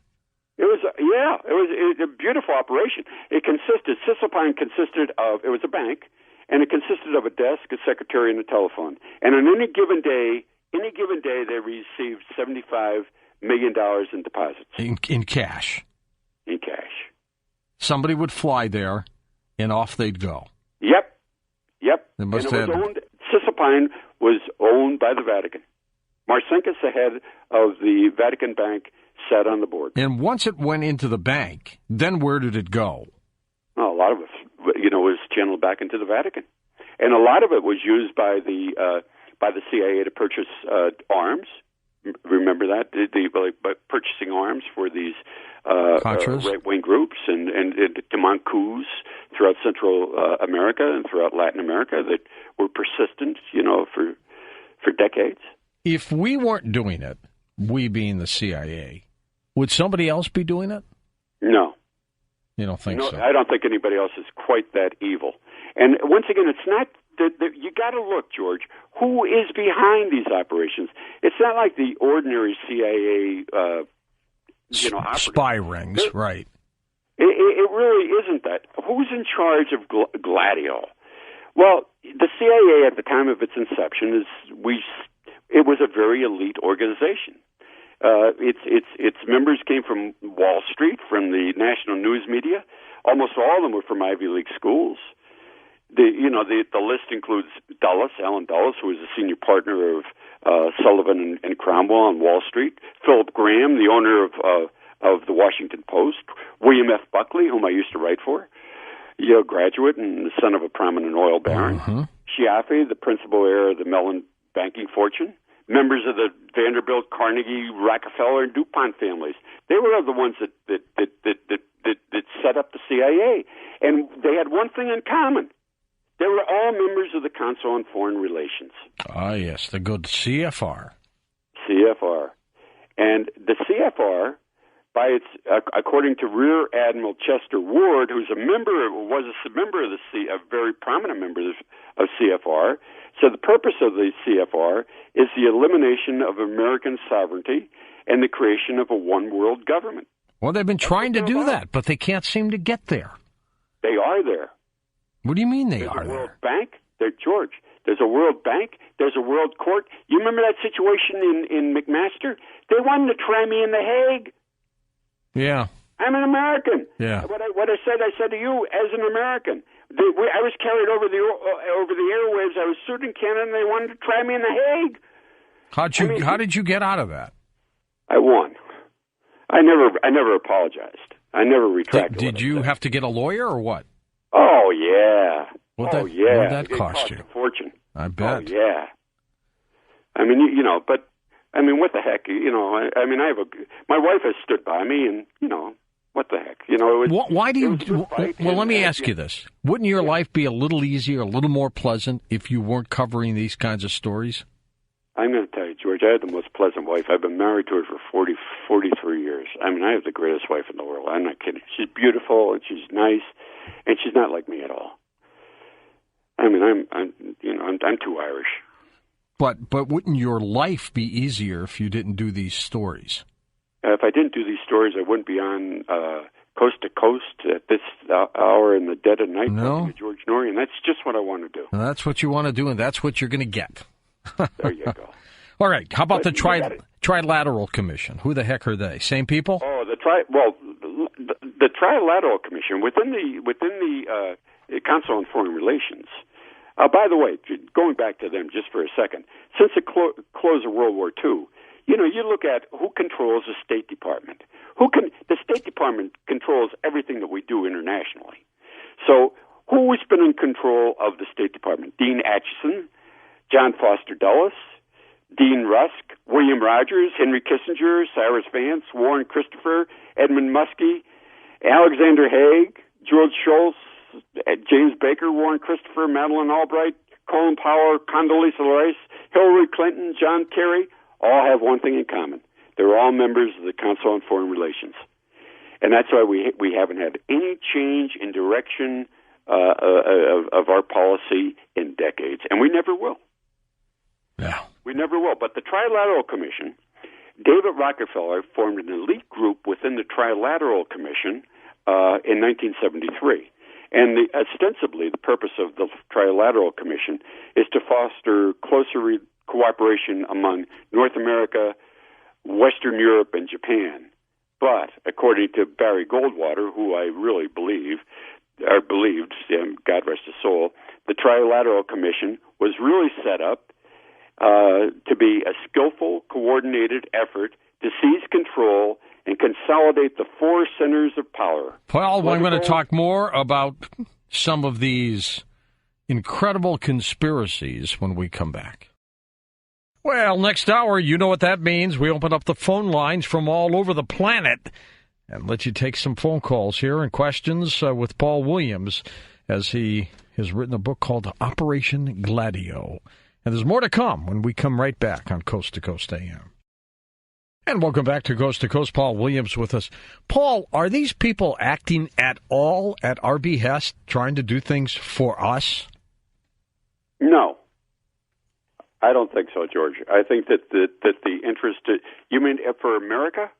Speaker 2: It was a beautiful operation. Cisalpine consisted of, it was a bank, and it consisted of a desk, a secretary, and a telephone. And on any given day, they received $75 million in deposits.
Speaker 1: In cash.
Speaker 2: In cash.
Speaker 1: Somebody would fly there, and off they'd go. Yep.
Speaker 2: Cisalpine was owned by the Vatican. Marcinkus, the head of the Vatican Bank, sat on the board.
Speaker 1: And once it went into the bank, then where did it go?
Speaker 2: Well, a lot of it, was channeled back into the Vatican, and a lot of it was used by the CIA to purchase arms. Remember that? By purchasing arms for these right-wing groups and to mount coups throughout Central America and throughout Latin America that were persistent, for decades.
Speaker 1: If we weren't doing it, we being the CIA, would somebody else be doing it?
Speaker 2: No.
Speaker 1: You don't think so?
Speaker 2: I don't think anybody else is quite that evil. And once again, it's not... you got to look, George, who is behind these operations. It's not like the ordinary CIA,
Speaker 1: spy rings, right?
Speaker 2: It really isn't that. Who's in charge of Gladio? Well, the CIA at the time of its inception it was a very elite organization. Its members came from Wall Street, from the national news media. Almost all of them were from Ivy League schools. The list includes Alan Dulles, who was a senior partner of Sullivan and Cromwell on Wall Street, Philip Graham, the owner of the Washington Post, William F. Buckley, whom I used to write for, Yale graduate and the son of a prominent oil baron, Chiaffi, the principal heir of the Mellon banking fortune, members of the Vanderbilt, Carnegie, Rockefeller, and DuPont families. They were the ones that set up the CIA. And they had one thing in common. They were all members of the Council on Foreign Relations.
Speaker 1: Ah, yes, the good CFR.
Speaker 2: CFR. And the CFR, according to Rear Admiral Chester Ward, was a member of a very prominent member of CFR. So the purpose of the CFR is the elimination of American sovereignty and the creation of a one-world government.
Speaker 1: Well, they've been trying to do that, but they can't seem to get there.
Speaker 2: They are there.
Speaker 1: What do you mean they
Speaker 2: There's
Speaker 1: are
Speaker 2: a World
Speaker 1: there?
Speaker 2: Bank. George, there's a World Bank. There's a World Court. You remember that situation in McMaster? They wanted to try me in The Hague.
Speaker 1: Yeah.
Speaker 2: I'm an American.
Speaker 1: Yeah.
Speaker 2: What I said to you as an American. I was carried over the airwaves. I was sued in Canada, and they wanted to try me in The Hague.
Speaker 1: How did you get out of that?
Speaker 2: I won. I never apologized. I never retracted.
Speaker 1: Did you have to get a lawyer or what?
Speaker 2: Oh yeah.
Speaker 1: What
Speaker 2: yeah.
Speaker 1: What did that cost you?
Speaker 2: A fortune.
Speaker 1: I bet.
Speaker 2: Oh yeah. I mean, but I mean, what the heck? I mean, my wife has stood by me, and what the heck? It was.
Speaker 1: Why do you? Well, let me ask you this: wouldn't your life be a little easier, a little more pleasant, if you weren't covering these kinds of stories?
Speaker 2: I'm going to tell you, George, I had the most pleasant wife. I've been married to her for 43 years. I mean, I have the greatest wife in the world. I'm not kidding. She's beautiful, and she's nice, and she's not like me at all. I mean, I'm too Irish.
Speaker 1: But wouldn't your life be easier if you didn't do these stories?
Speaker 2: If I didn't do these stories, I wouldn't be on Coast to Coast at this hour in the dead of night talking to George Norrie, and that's just what I want to do.
Speaker 1: And that's what you want to do, and that's what you're going to get.
Speaker 2: There you go.
Speaker 1: All right. How about the Trilateral Commission? Who the heck are they? Same people?
Speaker 2: Oh, the Trilateral Commission within the Council on Foreign Relations. By the way, going back to them just for a second, since the close of World War II, you look at who controls the State Department. The State Department controls everything that we do internationally. So who's been in control of the State Department? Dean Acheson, John Foster Dulles, Dean Rusk, William Rogers, Henry Kissinger, Cyrus Vance, Warren Christopher, Edmund Muskie, Alexander Haig, George Shultz, James Baker, Warren Christopher, Madeleine Albright, Colin Powell, Condoleezza Rice, Hillary Clinton, John Kerry, all have one thing in common. They're all members of the Council on Foreign Relations. And that's why we haven't had any change in direction of our policy in decades. And we never will.
Speaker 1: Yeah.
Speaker 2: We never will. But the Trilateral Commission, David Rockefeller formed an elite group within the Trilateral Commission in 1973. And ostensibly, the purpose of the Trilateral Commission is to foster closer cooperation among North America, Western Europe, and Japan. But according to Barry Goldwater, who I really believed, God rest his soul, the Trilateral Commission was really set up to be a skillful, coordinated effort to seize control and consolidate the four centers of power.
Speaker 1: Well, I'm going to talk more about some of these incredible conspiracies when we come back. Well, next hour, you know what that means. We open up the phone lines from all over the planet and let you take some phone calls here and questions with Paul Williams, as he has written a book called Operation Gladio. And there's more to come when we come right back on Coast to Coast AM. And welcome back to Coast. Paul Williams with us. Paul, are these people acting at all at our behest, trying to do things for us?
Speaker 2: No. I don't think so, George. I think that the interest... You mean for America?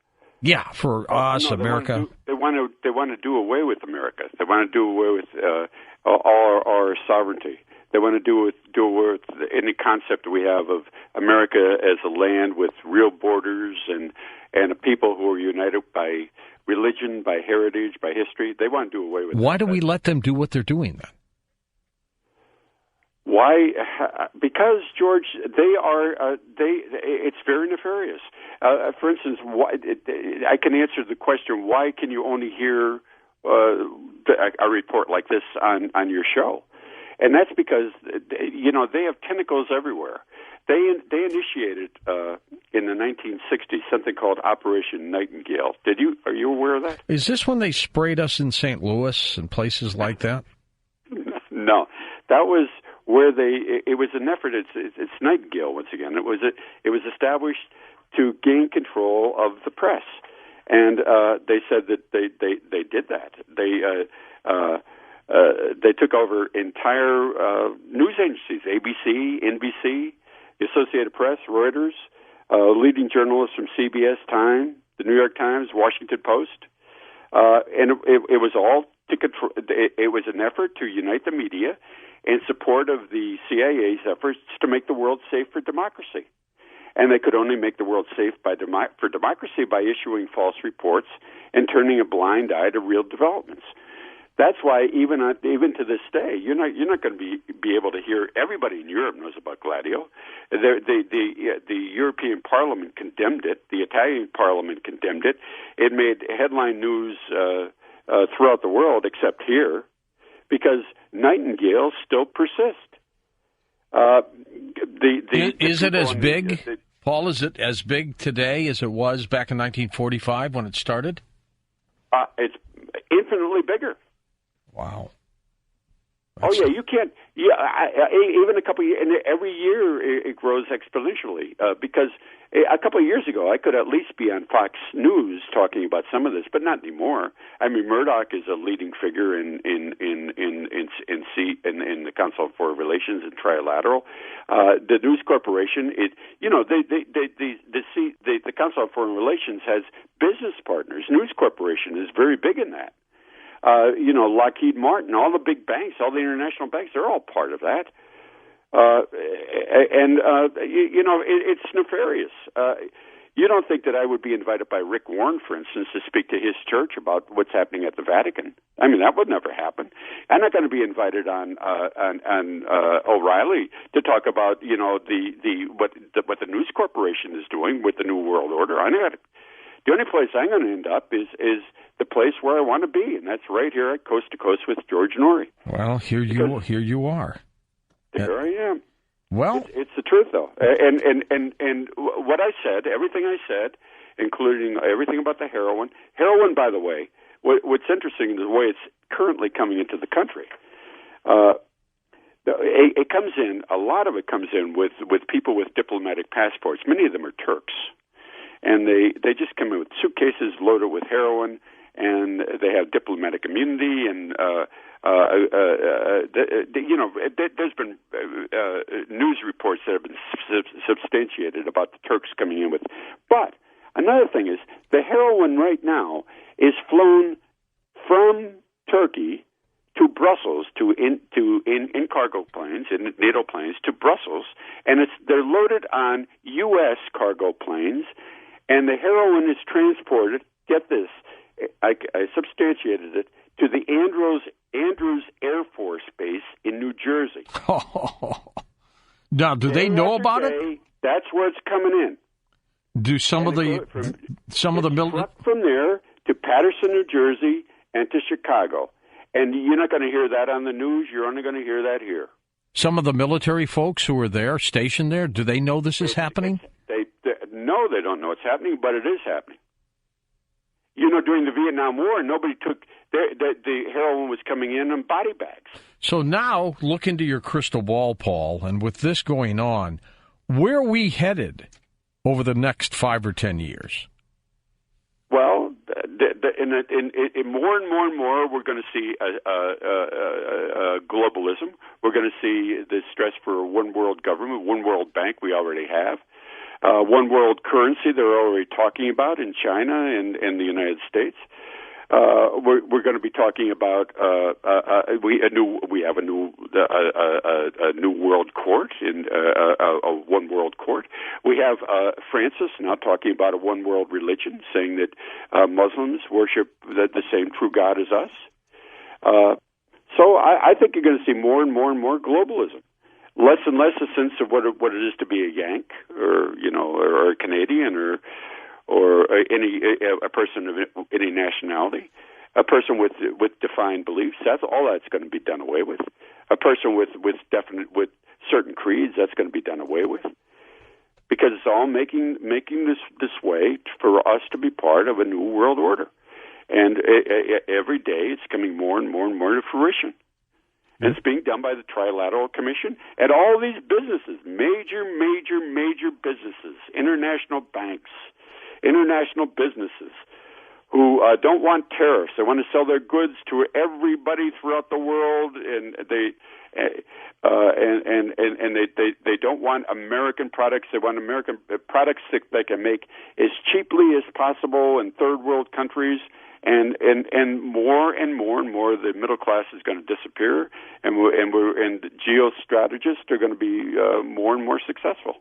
Speaker 1: Yeah, for us,
Speaker 2: no,
Speaker 1: America.
Speaker 2: They want to do away with America. They want to do away with all our sovereignty. They want to do away with any concept we have of America as a land with real borders and a people who are united by religion, by heritage, by history. They want to do away with that.
Speaker 1: Why do we let them do what they're doing then?
Speaker 2: Why? Because, George, they are. It's very nefarious. For instance, I can answer the question: why can you only hear a report like this on your show? And that's because they have tentacles everywhere. they initiated in the 1960s something called Operation Nightingale. Are you aware of that?
Speaker 1: Is this when they sprayed us in St. Louis and places like that?
Speaker 2: No, that was where it was an effort. It's Nightingale once again. It was established to gain control of the press, and they said that they did that. They took over entire news agencies: ABC, NBC, the Associated Press, Reuters, leading journalists from CBS, Time, the New York Times, Washington Post, and it was all to control. It was an effort to unite the media in support of the CIA's efforts to make the world safe for democracy. And they could only make the world safe for democracy by issuing false reports and turning a blind eye to real developments. That's why even to this day, you're not going to be able to hear. Everybody in Europe knows about Gladio. The European Parliament condemned it. The Italian Parliament condemned it. It made headline news throughout the world, except here, because Nightingales still persist.
Speaker 1: Is it as big, Paul? Is it as big today as it was back in 1945 when it started?
Speaker 2: It's infinitely bigger.
Speaker 1: Wow.
Speaker 2: Oh yeah, you can't. Yeah, even a couple of years, and every year it grows exponentially. Because a couple of years ago, I could at least be on Fox News talking about some of this, but not anymore. I mean, Murdoch is a leading figure in the Council on Foreign Relations and Trilateral. The News Corporation, the Council on Foreign Relations has business partners. News Corporation is very big in that. Lockheed Martin, all the big banks, all the international banks, they're all part of that. It's nefarious. You don't think that I would be invited by Rick Warren, for instance, to speak to his church about what's happening at the Vatican? I mean, that would never happen. I'm not going to be invited on O'Reilly to talk about, what the News Corporation is doing with the New World Order. The only place I'm going to end up is the place where I want to be, and that's right here at Coast to Coast with George Norrie.
Speaker 1: Well, here you are.
Speaker 2: There I am.
Speaker 1: Well,
Speaker 2: it's the truth, though, and what I said, everything I said, including everything about the heroin. Heroin, by the way, what's interesting is the way it's currently coming into the country. It comes in. A lot of it comes in with people with diplomatic passports. Many of them are Turks. And they just come in with suitcases loaded with heroin, and they have diplomatic immunity. And there's been news reports that have been substantiated about the Turks coming in with. But another thing is the heroin right now is flown from Turkey to Brussels in cargo planes, in NATO planes, to Brussels, and they're loaded on U.S. cargo planes. And the heroin is transported, get this, I substantiated it, to the Andrews Air Force Base in New Jersey.
Speaker 1: Now, do they know about it?
Speaker 2: That's where it's coming in.
Speaker 1: Do some of the military
Speaker 2: from there to Paterson, New Jersey, and to Chicago. And you're not going to hear that on the news. You're only going to hear that here. Some of the military folks who are there, stationed there, do they know this is happening? No, they don't know it's happening, but it is happening. During the Vietnam War, nobody took the heroin was coming in body bags. So now, look into your crystal ball, Paul, and with this going on, where are we headed over the next 5 or 10 years? Well, in more and more, we're going to see globalism. We're going to see the stress for one world government, one world bank. We already have. One world currency they're already talking about in China and the United States. We're going to be talking about we have a new world court in a one world court. We have Francis now talking about a one world religion, saying that Muslims worship the same true God as us. So I think you're going to see more and more globalism. Less and less a sense of what it is to be a Yank or a Canadian or a person of any nationality, a person with defined beliefs. That's going to be done away with. A person with certain creeds, that's going to be done away with. because it's all making this way for us to be part of a new world order. And every day it's coming more and more and more to fruition. And it's being done by the Trilateral Commission and all these businesses, major businesses, international banks, international businesses who don't want tariffs. They want to sell their goods to everybody throughout the world, and they don't want American products. They want American products that they can make as cheaply as possible in third world countries. And more the middle class is going to disappear, and geostrategists are going to be more and more successful.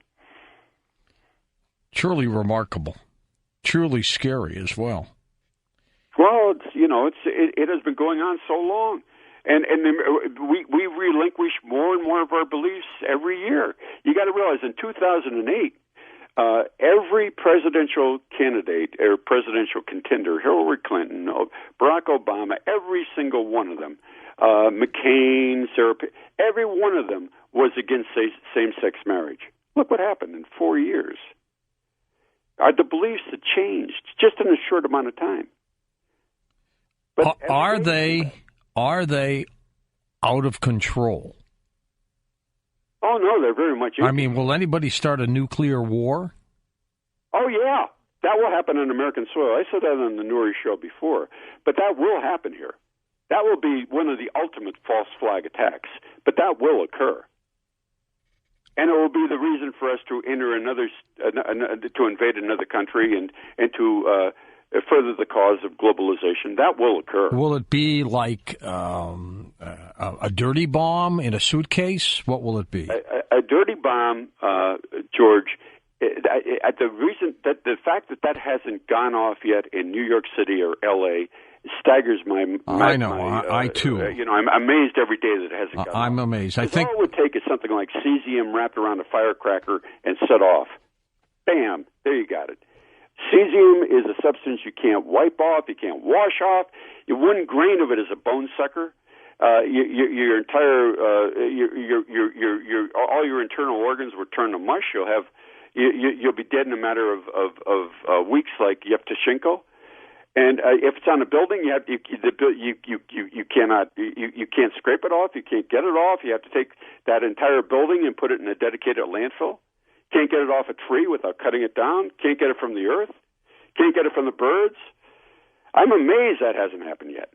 Speaker 1: Truly remarkable, truly scary as well.
Speaker 2: Well, it has been going on so long, and we relinquish more and more of our beliefs every year. You got to realize, in 2008. Every presidential candidate or presidential contender, Hillary Clinton, Barack Obama, every single one of them, McCain, every one of them was against same-sex marriage. Look what happened in 4 years. The beliefs have changed just in a short amount of time. But
Speaker 1: are they out of control?
Speaker 2: Oh, no, they're very much.
Speaker 1: I mean, will anybody start a nuclear war?
Speaker 2: Oh, yeah. That will happen on American soil. I said that on the Nuri show before. But that will happen here. That will be one of the ultimate false flag attacks. But that will occur. And it will be the reason for us to enter to invade another country and to further the cause of globalization. That will occur.
Speaker 1: Will it be like a dirty bomb in a suitcase? What will it be?
Speaker 2: A dirty bomb, George. The fact that hasn't gone off yet in New York City or L.A. staggers my.
Speaker 1: I know. I too.
Speaker 2: I'm amazed every day that it hasn't gone off.
Speaker 1: I'm amazed. I think
Speaker 2: all it would take is something like cesium wrapped around a firecracker and set off. Bam! There you got it. Cesium is a substance you can't wipe off, you can't wash off. 1 grain of it is a bone sucker. Your entire all your internal organs will turn to mush. You'll be dead in a matter of weeks, like Yevtushenko. And if it's on a building, you can't scrape it off. You can't get it off. You have to take that entire building and put it in a dedicated landfill. Can't get it off a tree without cutting it down. Can't get it from the earth. Can't get it from the birds. I'm amazed that hasn't happened yet.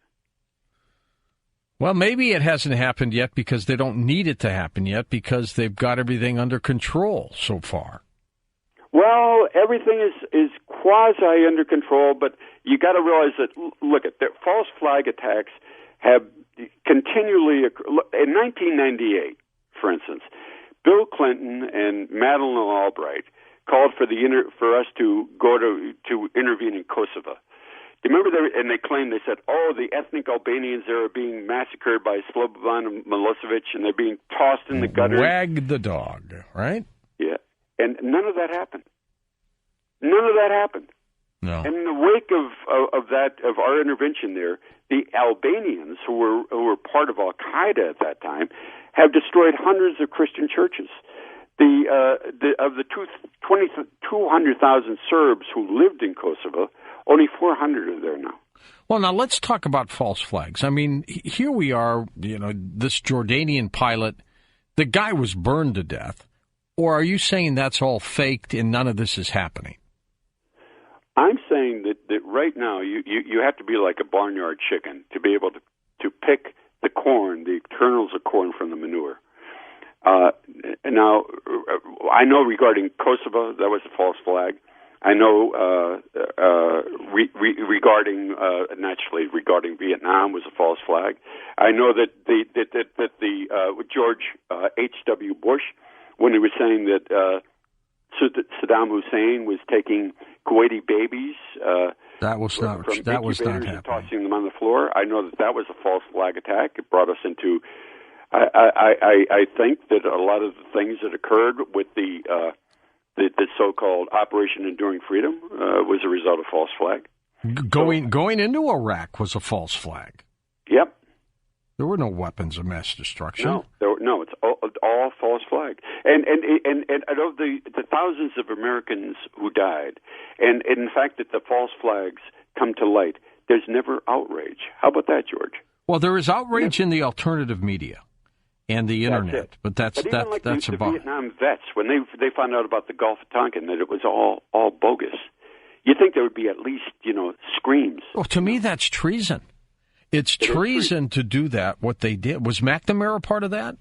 Speaker 1: Well, maybe it hasn't happened yet because they don't need it to happen yet because they've got everything under control so far.
Speaker 2: Well, everything is quasi under control, but you got to realize that, look, at the false flag attacks have continually in 1998, for instance, Bill Clinton and Madeleine Albright called for us to go to intervene in Kosovo. Do you remember they claimed, they said, the ethnic Albanians there are being massacred by Slobodan Milosevic and they're being tossed in the gutter.
Speaker 1: Wag the dog, right?
Speaker 2: Yeah. And none of that happened. None of that happened.
Speaker 1: No.
Speaker 2: And in the wake of our intervention there, the Albanians who were part of Al Qaeda at that time have destroyed hundreds of Christian churches. Of the 200,000 Serbs who lived in Kosovo, only 400 are there now.
Speaker 1: Well, now let's talk about false flags. I mean, here we are, this Jordanian pilot, the guy was burned to death. Or are you saying that's all faked and none of this is happening?
Speaker 2: I'm saying that right now you have to be like a barnyard chicken to be able to pick the corn, the kernels of corn from the manure. Now, I know regarding Kosovo, that was a false flag. I know regarding Vietnam was a false flag. I know that the George H.W. Bush, when he was saying that Saddam Hussein was taking Kuwaiti babies,
Speaker 1: that was not happening.
Speaker 2: Tossing them on the floor. I know that was a false flag attack. It brought us into. I think that a lot of the things that occurred with the so-called Operation Enduring Freedom was a result of false flag.
Speaker 1: Going into Iraq was a false flag.
Speaker 2: Yep.
Speaker 1: There were no weapons of mass destruction.
Speaker 2: No, it's all false flag. And of the thousands of Americans who died, and in fact that the false flags come to light, there's never outrage. How about that, George?
Speaker 1: Well, there is outrage in the alternative media and the internet, but that's
Speaker 2: the
Speaker 1: about
Speaker 2: Vietnam vets, when they found out about the Gulf of Tonkin, that it was all bogus. You think there would be at least screams?
Speaker 1: Well, to me, that's treason. It's treason to do that. What they did was McNamara part of that.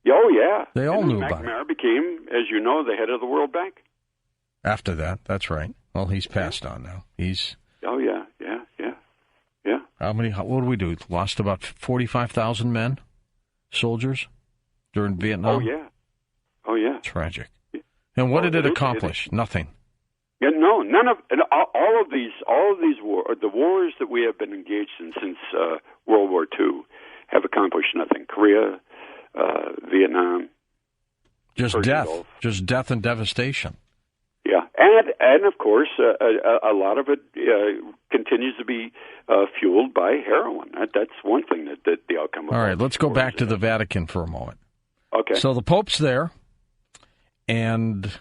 Speaker 2: Oh yeah,
Speaker 1: they all knew about it.
Speaker 2: McNamara became, as you know, the head of the World Bank.
Speaker 1: After that, that's right. Well, he's passed on now. He's.
Speaker 2: Oh yeah.
Speaker 1: How many? What did we do? Lost about 45,000 men, soldiers, during Vietnam.
Speaker 2: Oh yeah.
Speaker 1: Tragic. And what did it accomplish? Nothing.
Speaker 2: Yeah, no, none of all of these the wars that we have been engaged in since World War II have accomplished nothing. Korea, Vietnam,
Speaker 1: just death and devastation.
Speaker 2: Yeah, and of course, a lot of it continues to be fueled by heroin. That's one thing that the outcome.
Speaker 1: All right, let's go back to the Vatican for a moment.
Speaker 2: Okay.
Speaker 1: So the Pope's there, and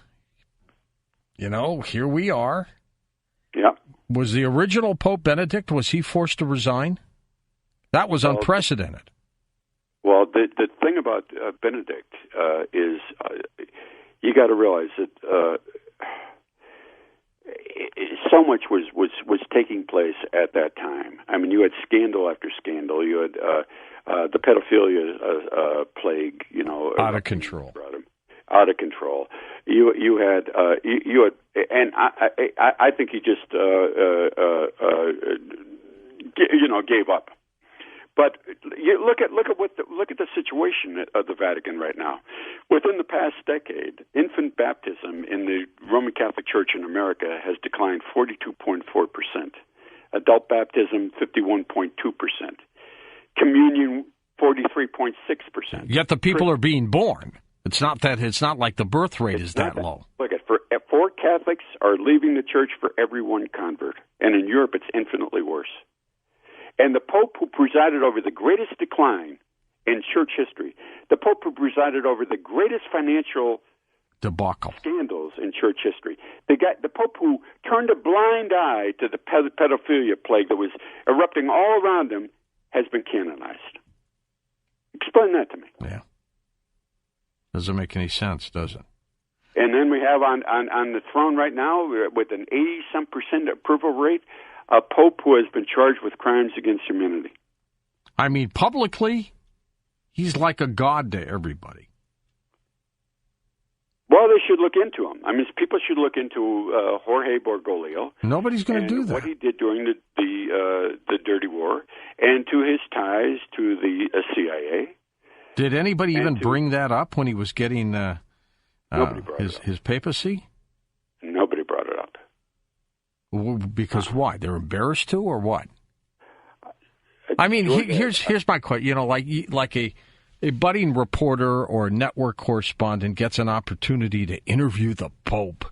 Speaker 1: here we are.
Speaker 2: Yeah.
Speaker 1: Was the original Pope Benedict? Was he forced to resign? That was unprecedented.
Speaker 2: Well, the thing about Benedict is you got to realize that. So much was taking place at that time. I mean, you had scandal after scandal. You had the pedophilia plague.
Speaker 1: Out of control.
Speaker 2: Out of control. You had, and I think he just gave up. But you look at the situation of the Vatican right now. Within the past decade, infant baptism in the Roman Catholic Church in America has declined 42.4%. Adult baptism 51.2%. Communion 43.6%.
Speaker 1: Yet the people are being born. It's not like the birth rate is that low.
Speaker 2: Look at four Catholics are leaving the church for every one convert, and in Europe it's infinitely worse. And the Pope who presided over the greatest decline in church history, the Pope who presided over the greatest financial
Speaker 1: debacle
Speaker 2: scandals in church history, the Pope who turned a blind eye to the pedophilia plague that was erupting all around him, has been canonized. Explain that to me.
Speaker 1: Yeah. Doesn't make any sense, does it?
Speaker 2: And then we have on the throne right now, with an 80-some% approval rate, a Pope who has been charged with crimes against humanity.
Speaker 1: I mean, publicly, he's like a god to everybody.
Speaker 2: Well, they should look into him. I mean, people should look into Jorge Bergoglio.
Speaker 1: Nobody's going to do that.
Speaker 2: What he did during the Dirty War, and to his ties to the CIA.
Speaker 1: Did anybody even bring that up when he was getting his papacy?
Speaker 2: Nobody brought it up.
Speaker 1: Because why? They're embarrassed to, or what? I mean, here's my question. Like a budding reporter or a network correspondent gets an opportunity to interview the Pope.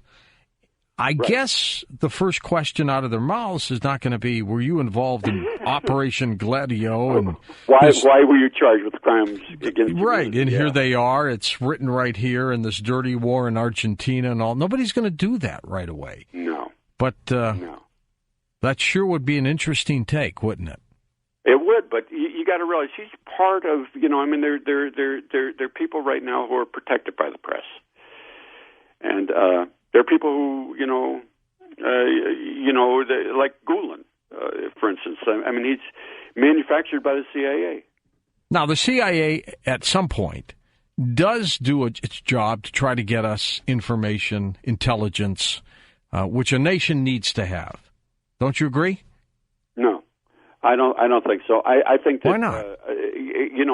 Speaker 1: I guess the first question out of their mouths is not going to be, "Were you involved in Operation Gladio?" And
Speaker 2: why were you charged with crimes against
Speaker 1: right? And here they are. It's written right here in this dirty war in Argentina and all. Nobody's going to do that right away.
Speaker 2: No.
Speaker 1: But that sure would be an interesting take, wouldn't it?
Speaker 2: It would, but you got to realize he's part of. I mean, there are people right now who are protected by the press, and there are people who, like Gulen, for instance. I mean, he's manufactured by the CIA.
Speaker 1: Now, the CIA at some point does do its job to try to get us information, intelligence, which a nation needs to have. Don't you agree?
Speaker 2: No, I don't think so. I think that,
Speaker 1: why not?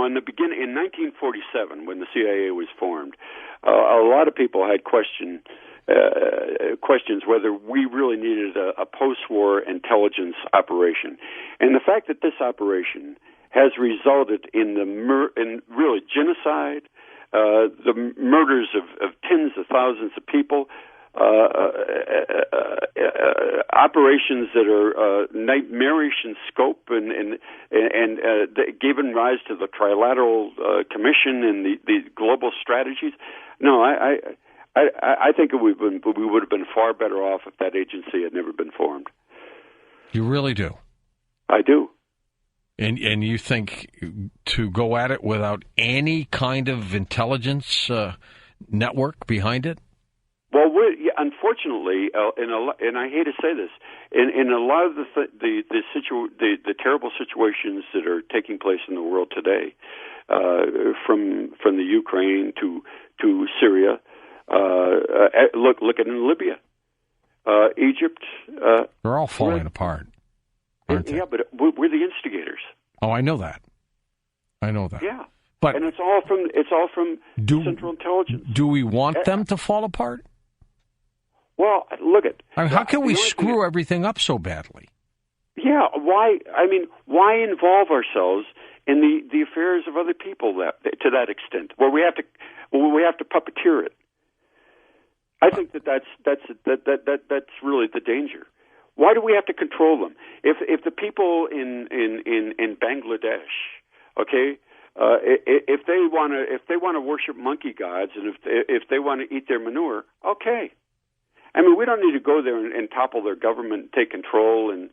Speaker 2: In the beginning, in 1947, when the CIA was formed, a lot of people had questions whether we really needed a post-war intelligence operation, and the fact that this operation has resulted in in really genocide, the murders of tens of thousands of people, operations that are nightmarish in scope and given rise to the Trilateral Commission and the global strategies. No, I think we would have been far better off if that agency had never been formed.
Speaker 1: You really do?
Speaker 2: I do.
Speaker 1: And you think to go at it without any kind of intelligence network behind it?
Speaker 2: Well, unfortunately, and I hate to say this, in a lot of the terrible situations that are taking place in the world today, from the Ukraine to Syria, look at in Libya, Egypt.
Speaker 1: They're all falling apart, aren't they?
Speaker 2: Yeah, but we're the instigators.
Speaker 1: Oh, I know that.
Speaker 2: Yeah,
Speaker 1: but
Speaker 2: and it's all from Central Intelligence.
Speaker 1: Do we want them to fall apart?
Speaker 2: Well, look at.
Speaker 1: I mean, how can we screw everything up so badly?
Speaker 2: Yeah, why? I mean, why involve ourselves in the affairs of other people to that extent, where we have to puppeteer it? I think that's really the danger. Why do we have to control them? If the people in Bangladesh, okay, if they want to worship monkey gods and if they want to eat their manure, okay. I mean, we don't need to go there and topple their government, take control, and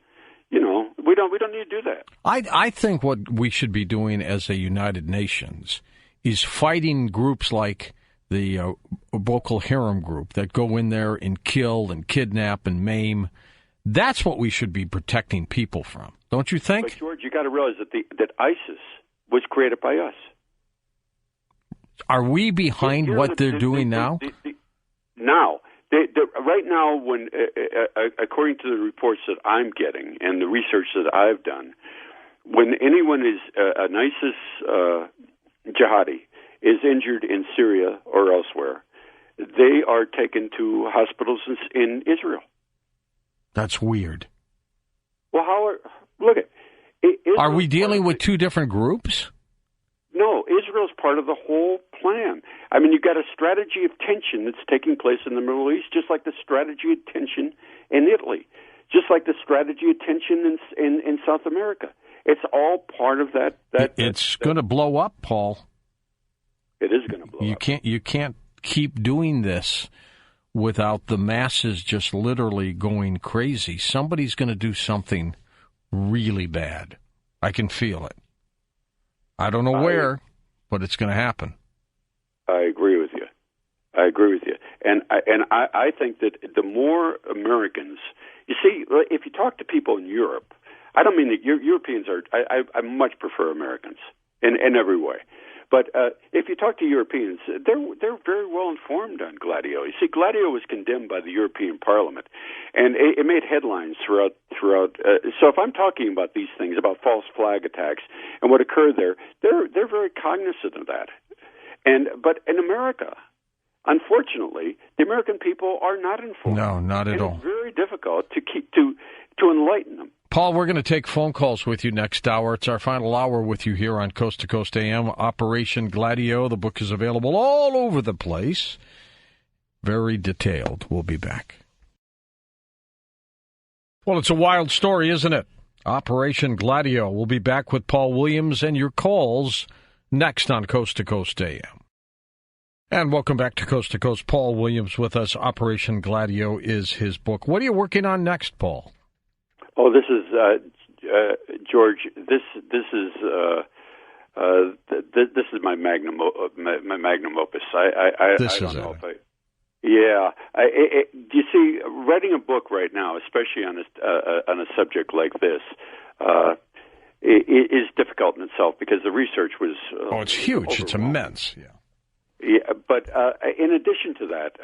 Speaker 2: we don't need to do that.
Speaker 1: I think what we should be doing as a United Nations is fighting groups like the Boko Haram group that go in there and kill and kidnap and maim. That's what we should be protecting people from, don't you think?
Speaker 2: But George, you got to realize that ISIS was created by us.
Speaker 1: Are we behind what they're doing now?
Speaker 2: Now. Right now, when according to the reports that I'm getting and the research that I've done, when anyone is an ISIS jihadi is injured in Syria or elsewhere, they are taken to hospitals in Israel.
Speaker 1: That's weird.
Speaker 2: Well, look at.
Speaker 1: Are we dealing with two different groups?
Speaker 2: No, Israel's part of the whole plan. I mean, you've got a strategy of tension that's taking place in the Middle East, just like the strategy of tension in Italy, just like the strategy of tension in South America. It's all part of that.
Speaker 1: It's going to blow up, Paul.
Speaker 2: It is going to blow up.
Speaker 1: You can't keep doing this without the masses just literally going crazy. Somebody's going to do something really bad. I can feel it. I don't know where, but it's going to happen.
Speaker 2: I agree with you. And I think that the more Americans, you see, if you talk to people in Europe, I don't mean that Europeans are. I much prefer Americans in every way. But if you talk to Europeans, they're very well informed on Gladio. You see, Gladio was condemned by the European Parliament, and it made headlines throughout. So if I'm talking about these things, about false flag attacks and what occurred there, they're very cognizant of that. But in America, unfortunately, the American people are not informed.
Speaker 1: No, not at all.
Speaker 2: It's very difficult to enlighten them.
Speaker 1: Paul, we're going to take phone calls with you next hour. It's our final hour with you here on Coast to Coast AM. Operation Gladio. The book is available all over the place. Very detailed. We'll be back. Well, it's a wild story, isn't it? Operation Gladio. We'll be back with Paul Williams and your calls next on Coast to Coast AM. And welcome back to Coast. Paul Williams with us. Operation Gladio is his book. What are you working on next, Paul?
Speaker 2: Oh, this is George. This is my magnum opus. I don't know if I. Yeah, you see, writing a book right now, especially on a subject like this, is difficult in itself because the research was.
Speaker 1: It's huge. It's immense. Yeah.
Speaker 2: Yeah, but in addition to that,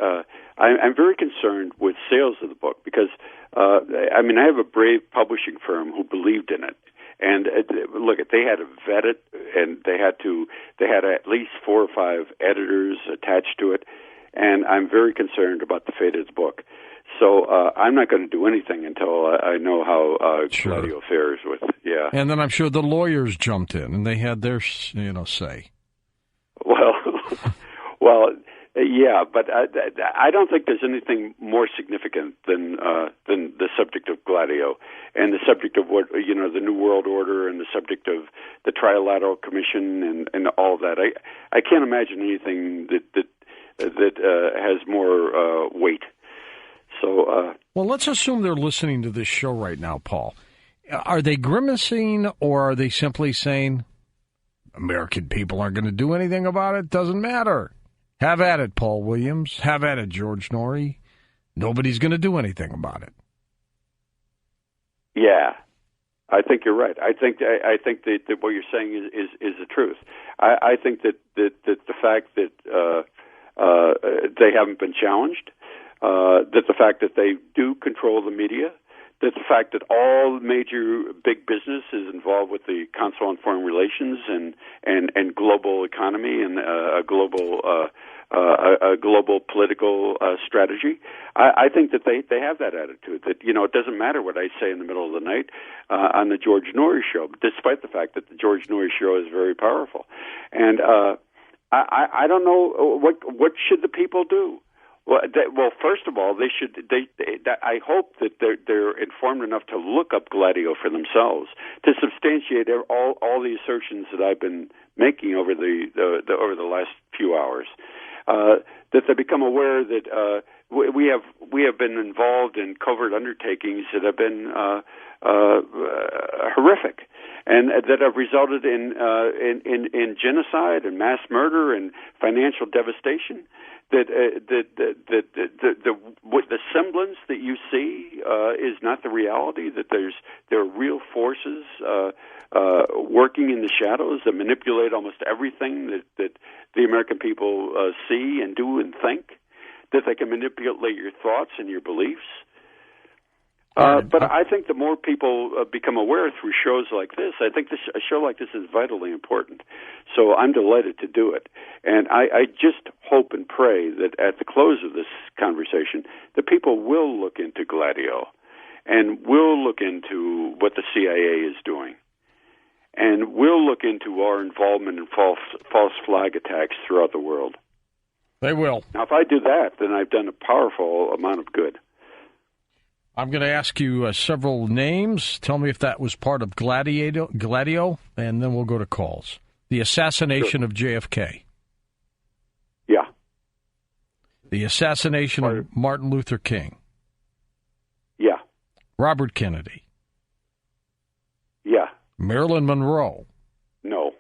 Speaker 2: I'm very concerned with sales of the book because, I have a brave publishing firm who believed in it. And look, they had to vet it, and they had at least 4 or 5 editors attached to it. And I'm very concerned about the fate of the book. So I'm not going to do anything until I know how Gladio fares with. Yeah.
Speaker 1: And then I'm sure the lawyers jumped in and they had their say.
Speaker 2: Well, Yeah, but I don't think there's anything more significant than the subject of Gladio and the subject of what the New World Order and the subject of the Trilateral Commission and all of that. I can't imagine anything that has more weight. So,
Speaker 1: well, let's assume they're listening to this show right now, Paul. Are they grimacing, or are they simply saying, American people aren't going to do anything about it? Doesn't matter. Have at it, Paul Williams. Have at it, George Norrie. Nobody's going to do anything about it.
Speaker 2: Yeah, I think you're right. I think that what you're saying is the truth. I think that the fact that they haven't been challenged, that the fact that they do control the media, that the fact that all major big business is involved with the Council on Foreign Relations and global economy and a global political strategy. I think that they have that attitude that it doesn't matter what I say in the middle of the night on the George Norrie show, despite the fact that the George Norrie show is very powerful. And I don't know what should the people do. Well, first of all, they should. I hope that they're informed enough to look up Gladio for themselves to substantiate all the assertions that I've been making over the last few hours. That they become aware that we have been involved in covert undertakings that have been horrific, and that have resulted in genocide and mass murder and financial devastation. That the semblance that you see is not the reality. That there are real forces working in the shadows that manipulate almost everything that the American people see and do and think. That they can manipulate your thoughts and your beliefs. But I think the more people become aware through shows like this, I think a show like this is vitally important. So I'm delighted to do it. And I just hope and pray that at the close of this conversation, the people will look into Gladio and will look into what the CIA is doing. And will look into our involvement in false flag attacks throughout the world.
Speaker 1: They will.
Speaker 2: Now, if I do that, then I've done a powerful amount of good.
Speaker 1: I'm going to ask you several names. Tell me if that was part of Gladio, and then we'll go to calls. The assassination of JFK.
Speaker 2: Yeah.
Speaker 1: The assassination of Martin Luther King.
Speaker 2: Yeah.
Speaker 1: Robert Kennedy.
Speaker 2: Yeah.
Speaker 1: Marilyn Monroe.
Speaker 2: No.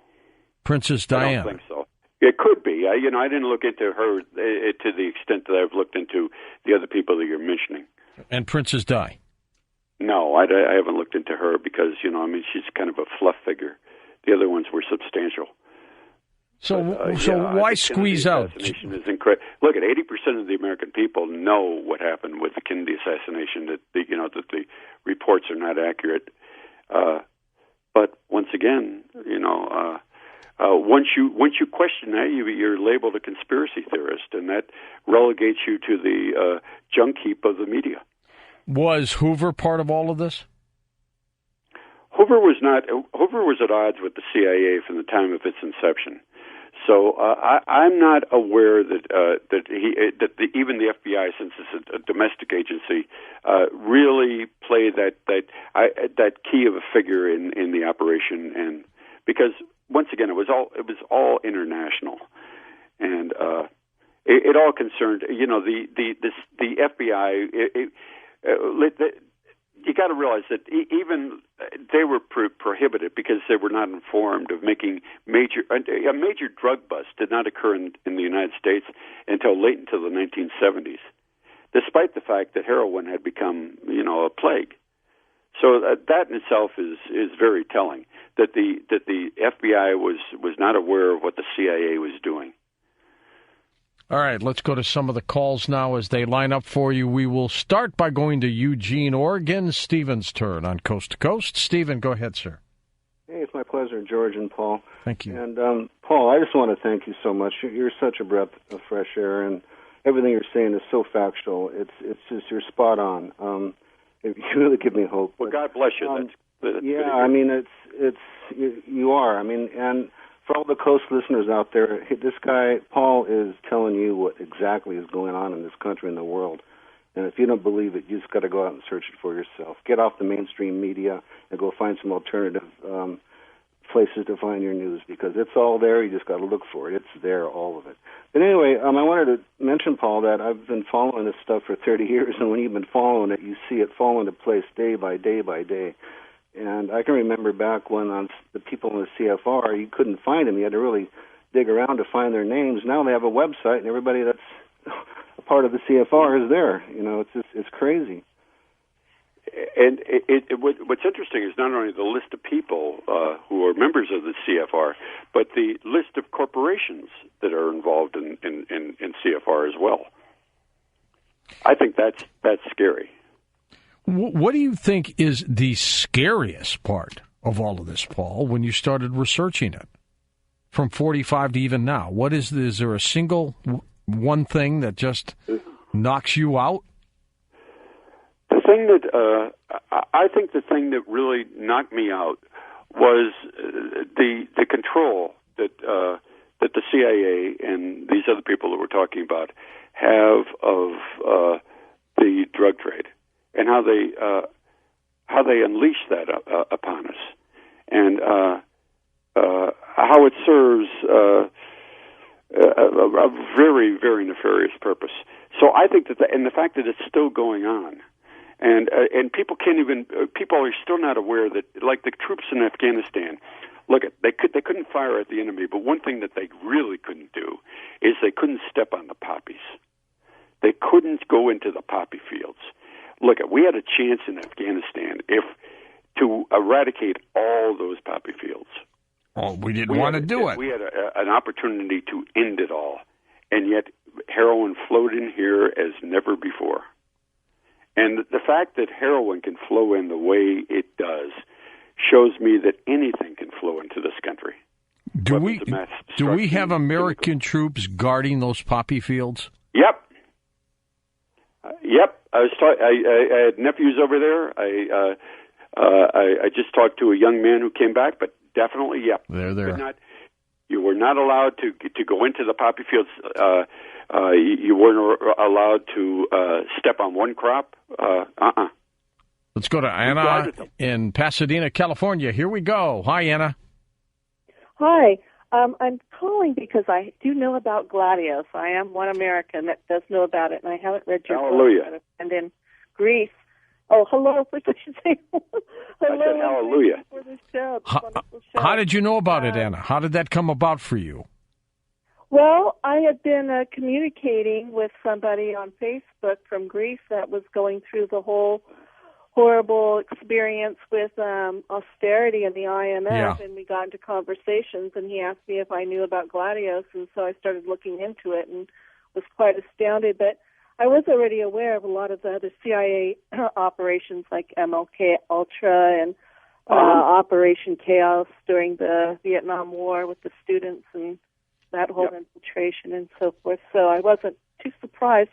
Speaker 1: Princess Diana.
Speaker 2: I don't think so. It could be. I didn't look into her to the extent that I've looked into the other people that you're mentioning.
Speaker 1: And Princess Di?
Speaker 2: No, I haven't looked into her because, she's kind of a fluff figure. The other ones were substantial.
Speaker 1: So why squeeze out?
Speaker 2: Assassination is incredible. Look, at 80% of the American people know what happened with the Kennedy assassination. That the reports are not accurate. But once again, once you question that, you're labeled a conspiracy theorist, and that relegates you to the junk heap of the media.
Speaker 3: Was Hoover part of all of this?
Speaker 2: Hoover was not. Hoover was at odds with the CIA from the time of its inception. So I'm not aware that even the FBI, since it's a domestic agency, really played that key of a figure in the operation, and because once again it was all international, and it all concerned the FBI. You got to realize that even they were prohibited because they were not informed of making a major drug bust did not occur in the United States until late into the 1970s, despite the fact that heroin had become a plague. So that in itself is very telling that the FBI was not aware of what the CIA was doing.
Speaker 3: All right, let's go to some of the calls now as they line up for you. We will start by going to Eugene, Oregon. Stephen's turn on Coast to Coast. Stephen, go ahead, sir.
Speaker 4: Hey, it's my pleasure, George and Paul.
Speaker 3: Thank you.
Speaker 4: And, Paul, I just want to thank you so much. You're such a breath of fresh air, and everything you're saying is so factual. It's just, you're spot on. You really give me hope.
Speaker 2: Well, God bless you.
Speaker 4: Yeah, I mean, you are. I mean, and for all the Coast listeners out there, this guy, Paul, is telling you what exactly is going on in this country and the world. And if you don't believe it, you just got to go out and search it for yourself. Get off the mainstream media and go find some alternative places to find your news, because it's all there. You just got to look for it. It's there, all of it. But anyway, I wanted to mention, Paul, that I've been following this stuff for 30 years, and when you've been following it, you see it fall into place day by day by day. And I can remember back when on the people in the CFR, you couldn't find them. You had to really dig around to find their names. Now they have a website, and everybody that's a part of the CFR is there. You know, it's crazy.
Speaker 2: And what's interesting is not only the list of people who are members of the CFR, but the list of corporations that are involved in CFR as well. I think that's scary.
Speaker 1: What do you think is the scariest part of all of this, Paul, when you started researching it? From 45 to even now, is there a single one thing that just knocks you out?
Speaker 2: The thing that I think the thing that really knocked me out was the control that the CIA and these other people that we're talking about have of the drug trade, and how they unleash that upon us, and how it serves a very, very nefarious purpose. So I think that and the fact that it's still going on. And people people are still not aware that, like the troops in Afghanistan, look, they couldn't fire at the enemy, but one thing that they really couldn't do is they couldn't step on the poppies. They couldn't go into the poppy fields. Look, we had a chance in Afghanistan to eradicate all those poppy fields.
Speaker 1: Oh, we didn't want to do it.
Speaker 2: We had an opportunity to end it all, and yet heroin flowed in here as never before. And the fact that heroin can flow in the way it does shows me that anything can flow into this country.
Speaker 1: Do we have American troops guarding those poppy fields?
Speaker 2: Yep. Yep. I had nephews over there. I just talked to a young man who came back, but definitely, yep.
Speaker 1: They're there.
Speaker 2: You were not allowed to go into the poppy fields. You weren't allowed to step on one crop.
Speaker 1: Let's go to Anna in Pasadena, California. Here we go. Hi, Anna.
Speaker 5: Hi. I'm calling because I do know about Gladio. So I am one American that does know about it, and I haven't read your
Speaker 2: Hallelujah.
Speaker 5: book. And in Greece. Oh, hello. First I should say hello.
Speaker 2: I said hallelujah.
Speaker 5: For the show.
Speaker 1: How did you know about it, Anna? How did that come about for you?
Speaker 5: Well, I had been communicating with somebody on Facebook from Greece that was going through the whole horrible experience with austerity and the IMF, and we got into conversations, and he asked me if I knew about Gladios, and so I started looking into it and was quite astounded. But I was already aware of a lot of the other CIA operations like MLK Ultra and Operation Chaos during the Vietnam War with the students and that whole infiltration and so forth. So I wasn't too surprised.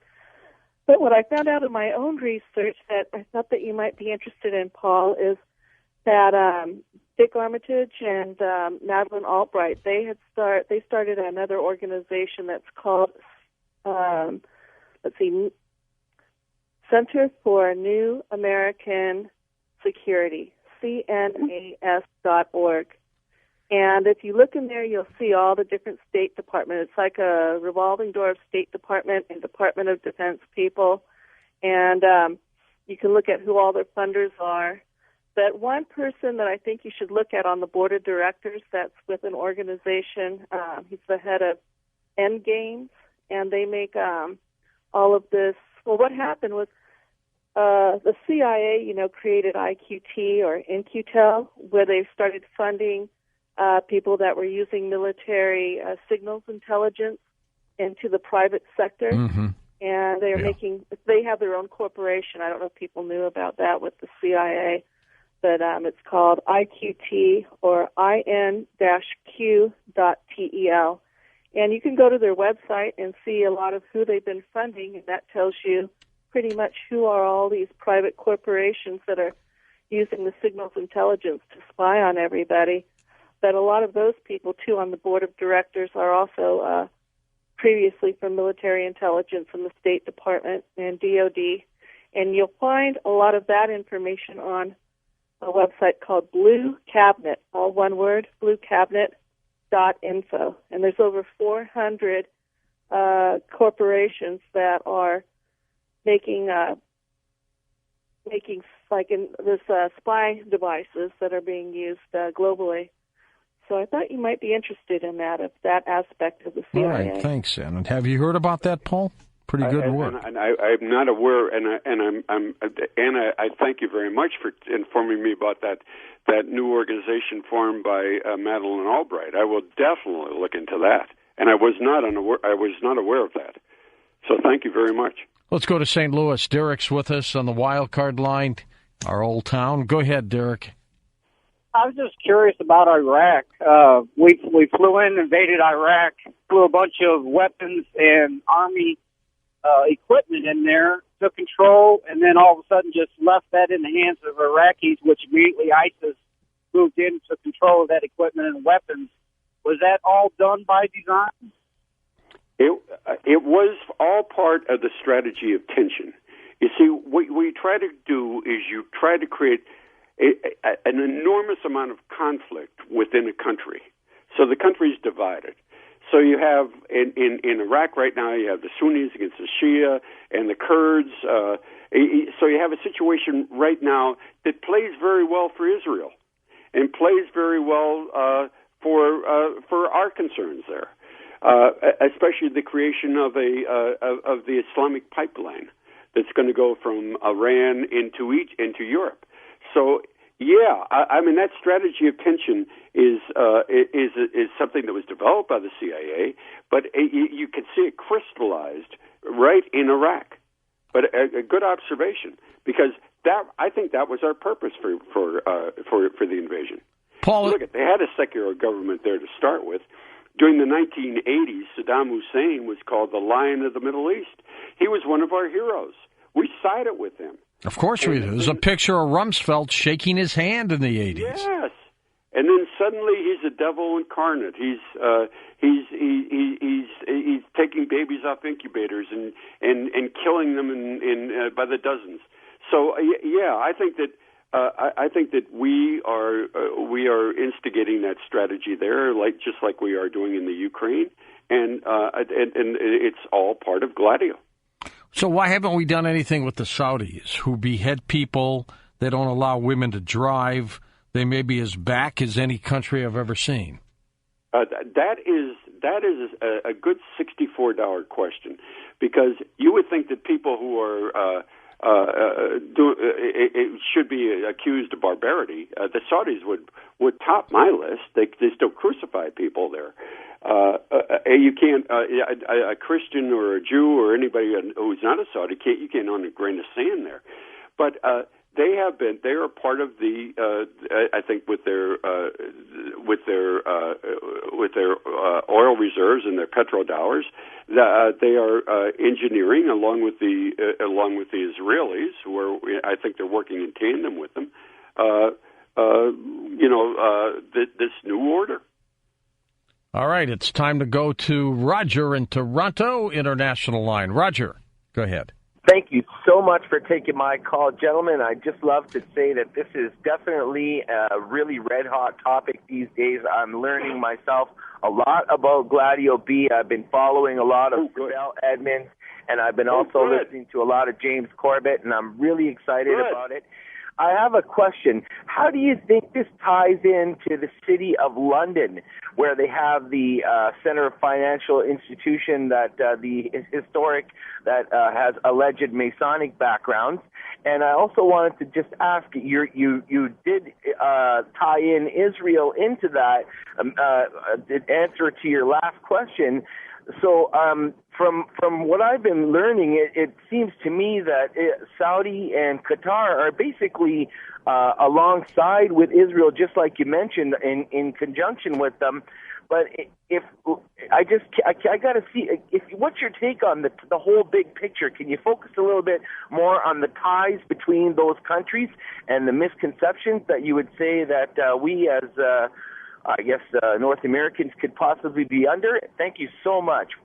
Speaker 5: But what I found out in my own research that I thought that you might be interested in, Paul, is that Dick Armitage and Madeleine Albright, they started another organization that's called Center for New American Security, CNAS.org. And if you look in there, you'll see all the different State Department. It's like a revolving door of State Department and Department of Defense people. And you can look at who all their funders are. But one person that I think you should look at on the board of directors that's with an organization, he's the head of Endgames, and they make all of this. Well, what happened was the CIA, created IQT or InQtel, where they started funding people that were using military signals intelligence into the private sector. Mm-hmm. And they have their own corporation. I don't know if people knew about that with the CIA, but it's called IQT or IN-Q.tel. And you can go to their website and see a lot of who they've been funding, and that tells you pretty much who are all these private corporations that are using the signals intelligence to spy on everybody. but a lot of those people, too, on the board of directors are also previously from military intelligence in the State Department and DOD. And you'll find a lot of that information on a website called Blue Cabinet, all one word, bluecabinet.info. And there's over 400 corporations that are making like in this spy devices that are being used globally. So I thought you might be interested in that aspect of the CIA.
Speaker 1: All right, thanks, Ann. And have you heard about that, Paul? Pretty good work.
Speaker 2: And I'm not aware, and Anna, I thank you very much for informing me about that new organization formed by Madeleine Albright. I will definitely look into that, and I was not aware of that. So thank you very much.
Speaker 1: Let's go to St. Louis. Derek's with us on the wild card line, our old town. Go ahead, Derek.
Speaker 6: I was just curious about Iraq. We flew in, invaded Iraq, flew a bunch of weapons and army equipment in there, took control, and then all of a sudden just left that in the hands of Iraqis, which immediately ISIS moved in, took control of that equipment and weapons. Was that all done by design?
Speaker 2: It was all part of the strategy of tension. You see, what we try to do is you try to create an enormous amount of conflict within a country. So the country is divided. So you have, in Iraq right now, you have the Sunnis against the Shia and the Kurds. So you have a situation right now that plays very well for Israel and plays very well for our concerns there, especially the creation of the Islamic pipeline that's going to go from Iran into Europe. So, yeah, I mean that strategy of tension is something that was developed by the CIA, but you can see it crystallized right in Iraq. But a good observation, because I think that was our purpose for the invasion.
Speaker 1: Paul,
Speaker 2: look, they had a secular government there to start with. During the 1980s, Saddam Hussein was called the Lion of the Middle East. He was one of our heroes. We sided with him.
Speaker 1: Of course we do. There's a picture of Rumsfeld shaking his hand in the 80s.
Speaker 2: Yes. And then suddenly he's a devil incarnate. He's taking babies off incubators and killing them by the dozens. So yeah, I think that we are instigating that strategy there, just like we are doing in the Ukraine, and it's all part of Gladio.
Speaker 1: So why haven't we done anything with the Saudis, who behead people? They don't allow women to drive. They may be as back as any country I've ever seen.
Speaker 2: That is a good $64 question, because you would think that people who are should be accused of barbarity. The Saudis would top my list. They still crucify people there. You can't a Christian or a Jew or anybody who's not a Saudi you can't own a grain of sand there. But they are part of the I think with their oil reserves and their petrodollars, they are engineering along with the Israelis, who are, I think they're working in tandem with them. This new order.
Speaker 1: All right, it's time to go to Roger in Toronto, International Line. Roger, go ahead.
Speaker 7: Thank you so much for taking my call, gentlemen. I'd just love to say that this is definitely a really red-hot topic these days. I'm learning myself a lot about Gladio B. I've been following a lot of Bell Edmonds, and I've been also listening to a lot of James Corbett, and I'm really excited about it. I have a question. How do you think this ties into the City of London, where they have the Centre of Financial Institution, that the historic that has alleged Masonic backgrounds? And I also wanted to just ask, you did tie in Israel into that answer to your last question. So from what I've been learning, it seems to me that Saudi and Qatar are basically alongside with Israel, just like you mentioned, in conjunction with them. But if I got to see, what's your take on the whole big picture? Can you focus a little bit more on the ties between those countries and the misconceptions that you would say that we as I guess North Americans could possibly be under. Thank you so much.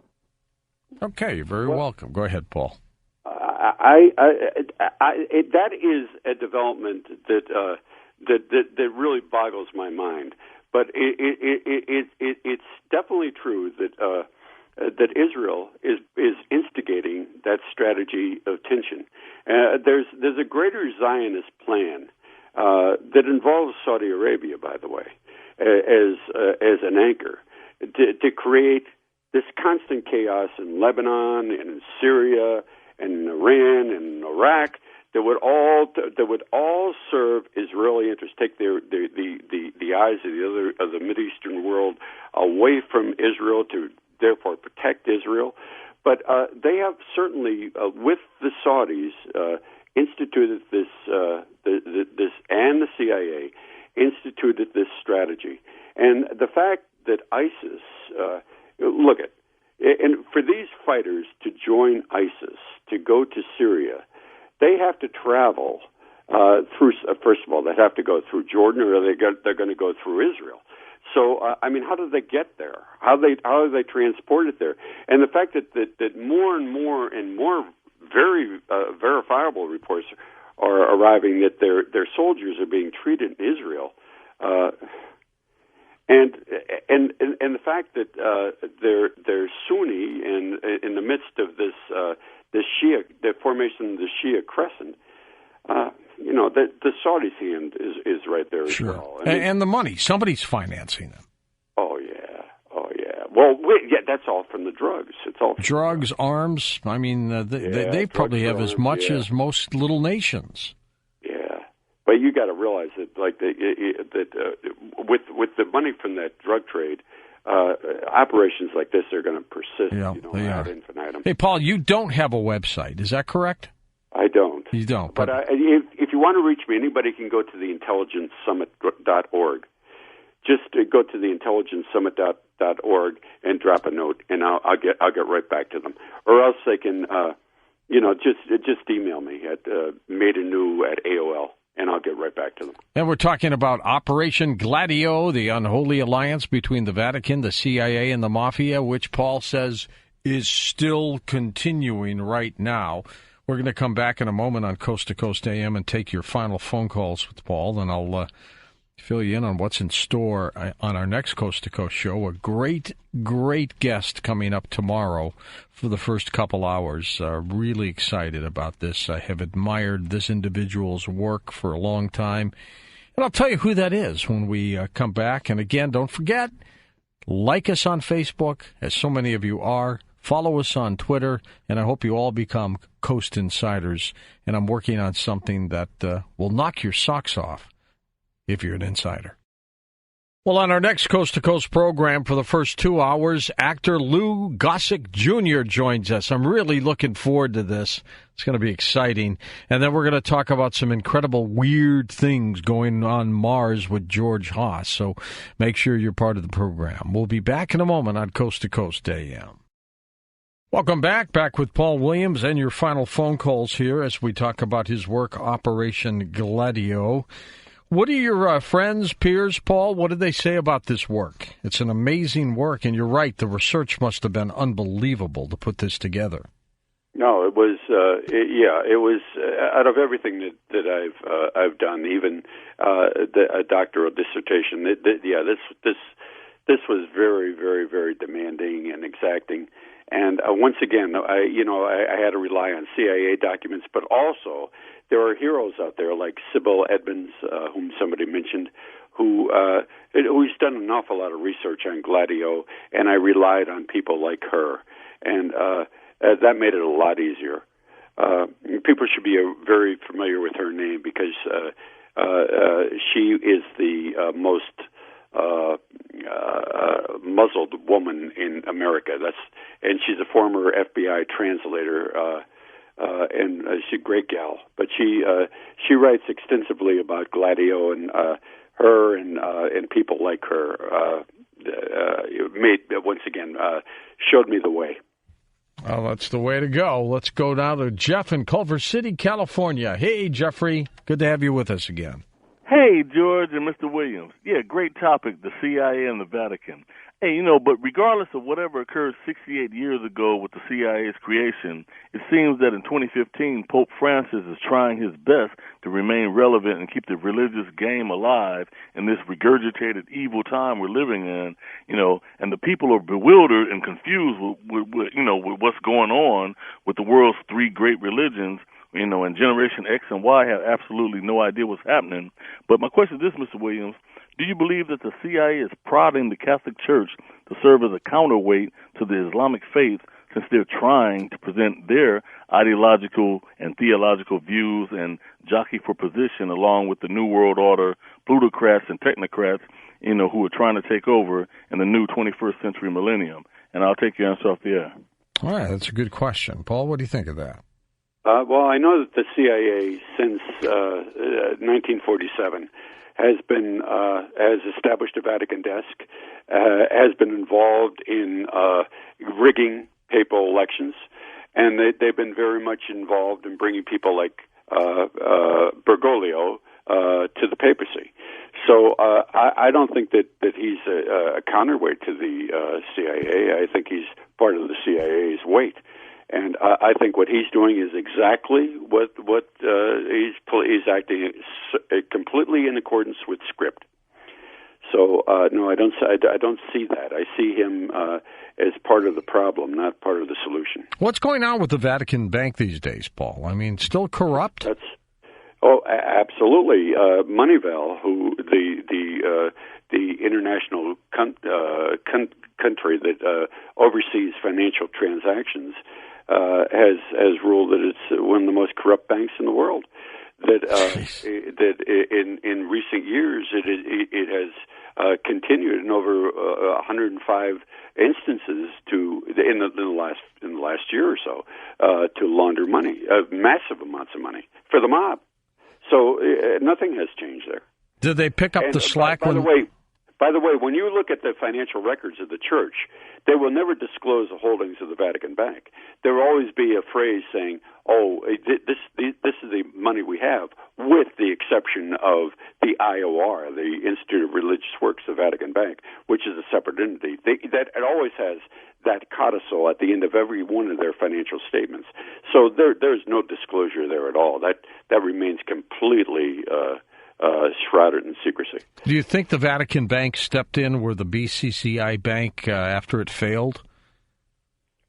Speaker 3: Okay, you're very welcome. Go ahead, Paul.
Speaker 2: That is a development that really boggles my mind. But it's definitely true that Israel is instigating that strategy of tension. There's a greater Zionist plan that involves Saudi Arabia, by the way, as an anchor to create this constant chaos in Lebanon and in Syria and in Iran and in Iraq that would all serve Israeli interests. Take the eyes of the Mideastern world away from Israel to therefore protect Israel. But they have certainly, with the Saudis, instituted this and the CIA instituted this strategy. And the fact that ISIS, and for these fighters to join ISIS, to go to Syria, they have to travel through. First of all, they have to go through Jordan, or they're going to go through Israel. So, how do they get there? How are they transported there? And the fact that more and more very verifiable reports are arriving that their soldiers are being treated in Israel, and the fact that they're Sunni and in the midst of this Shia, the formation of the Shia Crescent. The Saudis' hand is right there as well.
Speaker 3: And the money, somebody's financing them.
Speaker 2: Oh yeah. Well, that's all from the drugs. It's all from
Speaker 3: drugs, arms. I mean, they probably have as much as most little nations.
Speaker 2: Yeah, but you got to realize that, with the money from that drug trade, operations like this are going to persist.
Speaker 3: Yeah, they
Speaker 2: ad
Speaker 3: are.
Speaker 2: infinitum.
Speaker 3: Hey, Paul, you don't have a website, is that correct?
Speaker 2: I don't.
Speaker 3: You don't.
Speaker 2: But if you want to reach me, anybody can go to the intelligencesummit.org. Just go to the intelligencesummit.org and drop a note, and I'll get right back to them. Or else they can, just email me at maidanew@AOL, and I'll get right back to them.
Speaker 3: And we're talking about Operation Gladio, the unholy alliance between the Vatican, the CIA, and the Mafia, which Paul says is still continuing right now. We're going to come back in a moment on Coast to Coast AM and take your final phone calls with Paul, and I'll fill you in on what's in store on our next Coast to Coast show. A great guest coming up tomorrow for the first couple hours. Really excited about this. I have admired this individual's work for a long time, and I'll tell you who that is when we come back. And again, don't forget, like us on Facebook, as so many of you are. Follow us on Twitter, and I hope you all become Coast Insiders. And I'm working on something that will knock your socks off if you're an insider. Well, on our next Coast to Coast program for the first 2 hours, actor Lou Gossett Jr. joins us. I'm really looking forward to this. It's going to be exciting. And then we're going to talk about some incredible weird things going on Mars with George Haas. So make sure you're part of the program. We'll be back in a moment on Coast to Coast AM. Welcome back with Paul Williams and your final phone calls here as we talk about his work, Operation Gladio. What are your friends, peers, Paul? What did they say about this work? It's an amazing work, and you're right, the research must have been unbelievable to put this together. No,
Speaker 2: it was. It was out of everything that I've done, even a doctoral dissertation. This was very, very, very demanding and exacting. And once again, I had to rely on CIA documents, but also there are heroes out there like Sybil Edmonds, whom somebody mentioned, who's done an awful lot of research on Gladio, and I relied on people like her, and that made it a lot easier. People should be very familiar with her name because she is the most muzzled woman in America. And she's a former FBI translator, and she's a great gal. But she writes extensively about Gladio, and her and people like her showed me the way. Well, that's the way to go. Let's go now to Jeff in Culver City, California. Hey, Jeffrey, good to have you with us again.
Speaker 8: Hey, George and Mr. Williams. Yeah, great topic, the CIA and the Vatican. Hey, but regardless of whatever occurred 68 years ago with the CIA's creation, it seems that in 2015, Pope Francis is trying his best to remain relevant and keep the religious game alive in this regurgitated evil time we're living in, and the people are bewildered and confused with what's going on with the world's three great religions. And Generation X and Y have absolutely no idea what's happening. But my question is this, Mr. Williams. Do you believe that the CIA is prodding the Catholic Church to serve as a counterweight to the Islamic faith since they're trying to present their ideological and theological views and jockey for position along with the New World Order, plutocrats and technocrats, who are trying to take over in the new 21st century millennium? And I'll take your answer off the air.
Speaker 3: All right, that's a good question. Paul, what do you think of that?
Speaker 2: Well, I know that the CIA, since 1947, has established a Vatican desk, has been involved in rigging papal elections, and they've been very much involved in bringing people like Bergoglio to the papacy. So I don't think that he's a counterweight to the CIA. I think he's part of the CIA's weight. And I think what he's doing is exactly what he's acting completely in accordance with script. So no, I don't see that. I see him as part of the problem, not part of the solution.
Speaker 3: What's going on with the Vatican Bank these days, Paul? I mean, still corrupt?
Speaker 2: Absolutely. Moneyval, who the international country that oversees financial transactions, has ruled that it's one of the most corrupt banks in the world. That in recent years it has continued in over 105 instances in the last year or so to launder money, massive amounts of money for the mob. So nothing has changed there.
Speaker 3: Did they pick up the slack?
Speaker 2: By the way, when you look at the financial records of the church, they will never disclose the holdings of the Vatican Bank. There will always be a phrase saying, this is the money we have, with the exception of the IOR, the Institute of Religious Works, the Vatican Bank, which is a separate entity. It always has that codicil at the end of every one of their financial statements. So there's no disclosure there at all. That remains completely shrouded in secrecy.
Speaker 3: Do you think the Vatican Bank stepped in where the BCCI Bank after it failed?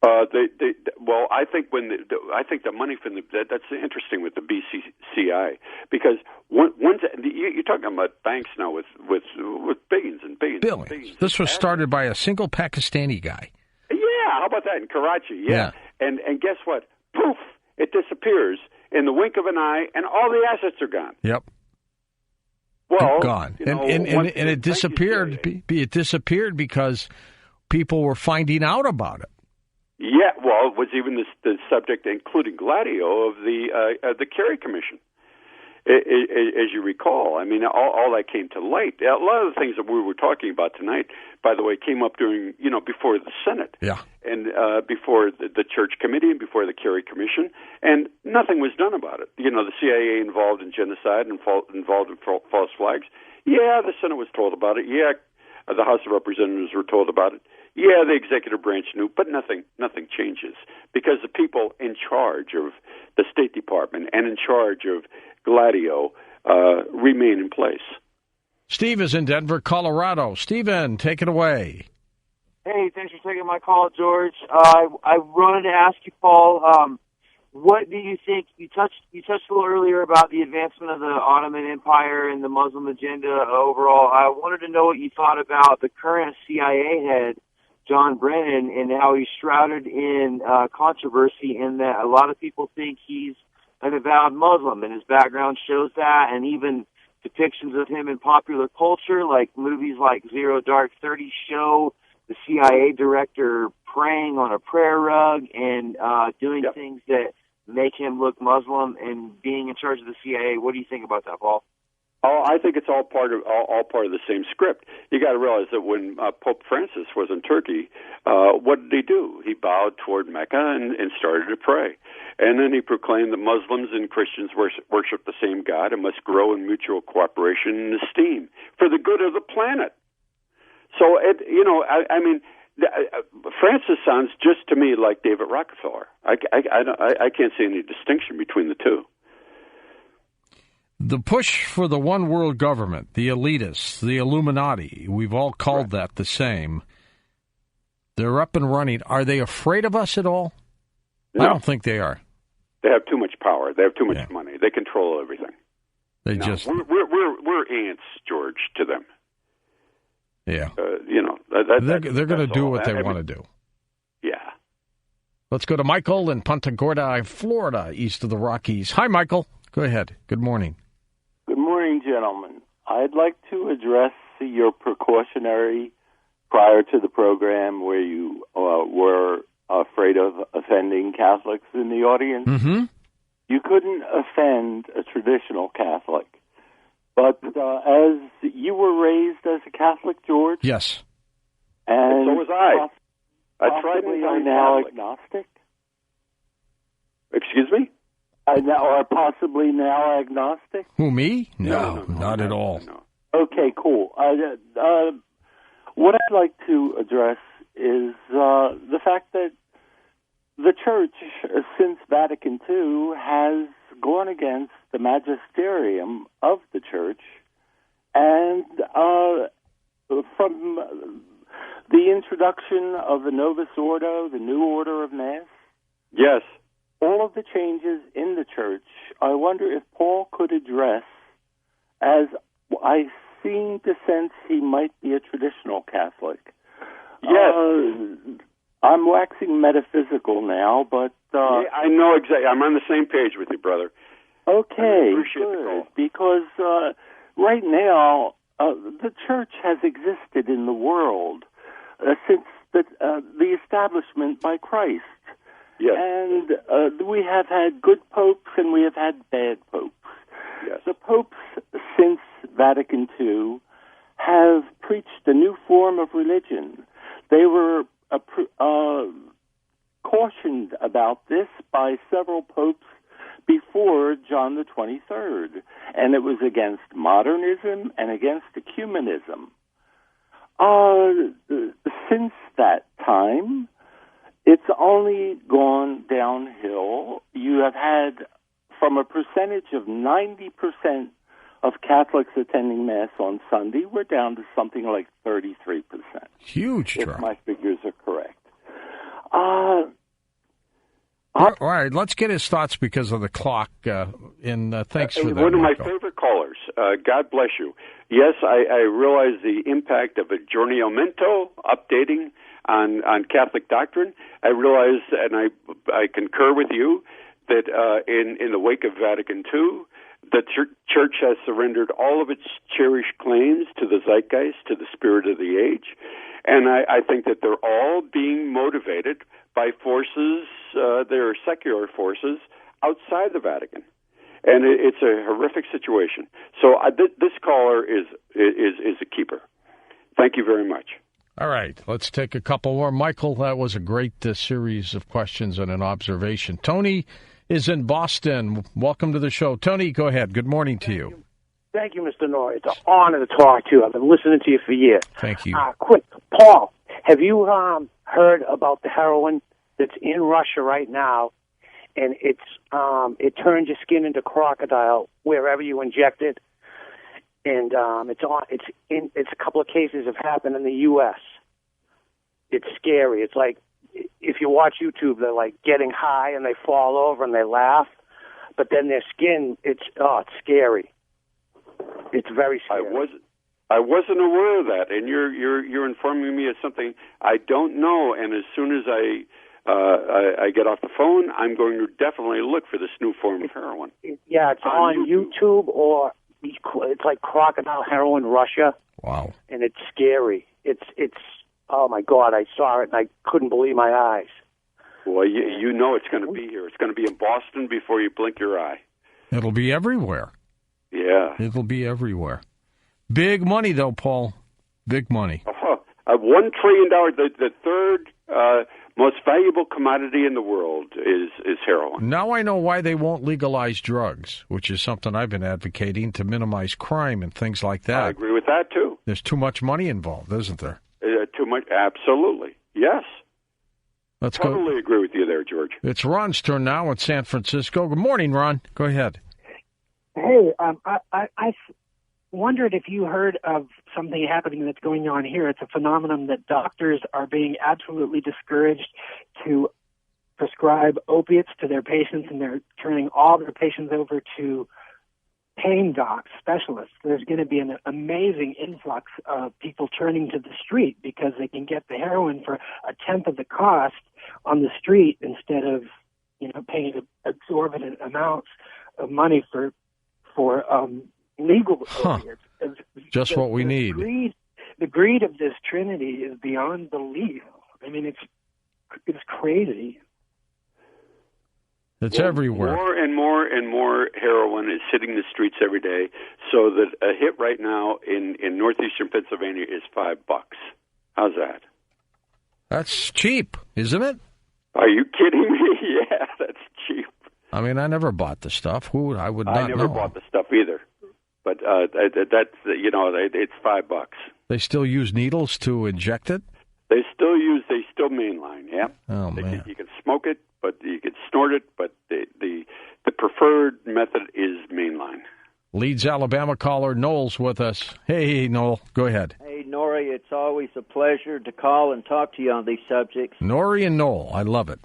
Speaker 2: Well, I think I think the money from that's interesting with the BCCI, because you're talking about banks now with billions and billions.
Speaker 3: Billions.
Speaker 2: And billions.
Speaker 3: This was started by a single Pakistani guy.
Speaker 2: Yeah, how about that in Karachi? Yeah. And guess what? Poof! It disappears in the wink of an eye, and all the assets are gone.
Speaker 3: Yep.
Speaker 2: Well,
Speaker 3: gone, and it disappeared. It disappeared because people were finding out about it.
Speaker 2: Yeah, well, it was even the subject, including Gladio, of the Kerry Commission. As you recall, I mean, all that came to light. A lot of the things that we were talking about tonight, by the way, came up before the Senate, and before the Church Committee, and before the Kerry Commission, and nothing was done about it. The CIA involved in genocide and involved in false flags. Yeah, the Senate was told about it. Yeah, the House of Representatives were told about it. Yeah, the executive branch knew, but nothing changes because the people in charge of the State Department and in charge of Gladio remain in place.
Speaker 3: Steve is in Denver, Colorado. Steven, take it away.
Speaker 9: Hey, thanks for taking my call, George. I wanted to ask you, Paul, what do you think? You touched a little earlier about the advancement of the Ottoman Empire and the Muslim agenda overall. I wanted to know what you thought about the current CIA head, John Brennan, and how he's shrouded in controversy in that a lot of people think he's an avowed Muslim, and his background shows that, and even depictions of him in popular culture, like movies like Zero Dark 30 show the CIA director praying on a prayer rug and doing things that make him look Muslim and being in charge of the CIA. What do you think about that, Paul?
Speaker 2: Oh, I think it's all part of the same script. You got to realize that when Pope Francis was in Turkey, what did he do? He bowed toward Mecca and started to pray. And then he proclaimed that Muslims and Christians worship the same God and must grow in mutual cooperation and esteem for the good of the planet. So, I mean, Francis sounds just to me like David Rockefeller. I can't see any distinction between the two.
Speaker 3: The push for the one world government, the elitists, the Illuminati, we've all called that the same. They're up and running. Are they afraid of us at all?
Speaker 2: No.
Speaker 3: I don't think they are.
Speaker 2: They have too much power. They have too much money. They control everything.
Speaker 3: We're
Speaker 2: ants, George, to them.
Speaker 3: Yeah.
Speaker 2: They're
Speaker 3: going to do what they want to do.
Speaker 2: Yeah.
Speaker 3: Let's go to Michael in Punta Gorda, Florida, east of the Rockies. Hi, Michael. Go ahead. Good morning.
Speaker 10: Good morning, gentlemen. I'd like to address your precautionary prior to the program where you were afraid of offending Catholics in the audience.
Speaker 3: Mm-hmm.
Speaker 10: You couldn't offend a traditional Catholic. But as you were raised as a Catholic, George?
Speaker 3: Yes.
Speaker 10: And
Speaker 2: so was I. I tried to
Speaker 10: are now agnostic?
Speaker 2: Excuse me?
Speaker 10: Or possibly now agnostic?
Speaker 3: Who, me?
Speaker 2: No,
Speaker 3: not at all.
Speaker 2: No.
Speaker 10: Okay, cool. What I'd like to address is the fact that the Church, since Vatican II, has gone against the magisterium of the Church, and from the introduction of the Novus Ordo, the New Order of Mass,
Speaker 2: yes,
Speaker 10: all of the changes in the Church, I wonder if Paul could address, as I seem to sense he might be a traditional Catholic.
Speaker 2: Yes.
Speaker 10: I'm waxing metaphysical now, but...
Speaker 2: I know exactly. I'm on the same page with you, brother.
Speaker 10: Okay, good. Because right now, the Church has existed in the world since the establishment by Christ.
Speaker 2: Yes.
Speaker 10: And we have had good popes and we have had bad popes.
Speaker 2: Yes.
Speaker 10: The popes, since Vatican II, have preached a new form of religion. They were cautioned about this by several popes before John the 23rd, and it was against modernism and against ecumenism. Since that time, it's only gone downhill. You have had, from a percentage of 90% of Catholics attending Mass on Sunday, we're down to something like 33%.
Speaker 3: Huge drop.
Speaker 10: If my figures are correct.
Speaker 3: All right, let's get his thoughts because of the clock. Thanks for that.
Speaker 2: One of my
Speaker 3: Michael.
Speaker 2: favorite callers. God bless you. Yes, I realize the impact of aggiornamento, updating on Catholic doctrine. I realize, and I concur with you, that in the wake of Vatican II, the Church has surrendered all of its cherished claims to the zeitgeist, to the spirit of the age, and I think that they're all being motivated by forces, there are secular forces outside the Vatican, and it's a horrific situation. So this caller is a keeper. Thank you very much.
Speaker 3: All right, let's take a couple more. Michael, that was a great series of questions and an observation. Tony is in Boston. Welcome to the show. Tony, go ahead. Good morning to you.
Speaker 11: Thank you, Mr. Norrie. It's an honor to talk to you. I've been listening to you for years.
Speaker 3: Thank you.
Speaker 11: Quick, Paul, have you heard about the heroin that's in Russia right now? And it turns your skin into crocodile wherever you inject it. And it's a couple of cases have happened in the U.S. It's scary. It's like if you watch YouTube, they're like getting high and they fall over and they laugh, but then their skin, it's scary. It's very scary.
Speaker 2: I wasn't aware of that, and you're informing me of something I don't know. And as soon as I get off the phone, I'm going to definitely look for this new form of heroin.
Speaker 11: Yeah, it's on YouTube, or it's like Crocodile Heroin Russia.
Speaker 3: Wow.
Speaker 11: And it's scary. It's oh my God, I saw it and I couldn't believe my eyes.
Speaker 2: Well, you know it's going to be here. It's going to be in Boston before you blink your eye.
Speaker 3: It'll be everywhere.
Speaker 2: Yeah.
Speaker 3: It'll be everywhere. Big money, though, Paul. Big money.
Speaker 2: $1 trillion. The third most valuable commodity in the world is heroin.
Speaker 1: Now I know why they won't legalize drugs, which is something I've been advocating to minimize crime and things like that.
Speaker 2: I agree with that, too.
Speaker 1: There's too much money involved, isn't there?
Speaker 2: Too much, absolutely. Yes.
Speaker 1: Let's
Speaker 2: totally agree with you there, George.
Speaker 1: It's Ron's turn now in San Francisco. Good morning, Ron. Go ahead.
Speaker 11: Hey, I wondered if you heard of something happening that's going on here. It's a phenomenon that doctors are being absolutely discouraged to prescribe opiates to their patients, and they're turning all their patients over to pain docs, specialists. There's going to be an amazing influx of people turning to the street because they can get the heroin for a tenth of the cost on the street instead of, paying exorbitant amounts of money for legal opiates.
Speaker 1: Just what we need.
Speaker 11: The greed of this trinity is beyond belief. I mean, it's crazy.
Speaker 1: It's everywhere.
Speaker 2: More and more and more heroin is hitting the streets every day, so that a hit right now in northeastern Pennsylvania is $5. How's that?
Speaker 1: That's cheap, isn't it?
Speaker 2: Are you kidding me? Yeah, that's cheap.
Speaker 1: I mean, I never bought the stuff. I would not know.
Speaker 2: I never bought the stuff either. But that's it's $5.
Speaker 1: They still use needles to inject it?
Speaker 2: They still mainline, yeah.
Speaker 1: Oh, man.
Speaker 2: You can smoke it, but you can snort it, but the preferred method is mainline.
Speaker 1: Leeds, Alabama caller Noel's with us. Hey, Noel, go ahead.
Speaker 12: Hey, Nori, it's always a pleasure to call and talk to you on these subjects.
Speaker 1: Nori and Noel, I love it.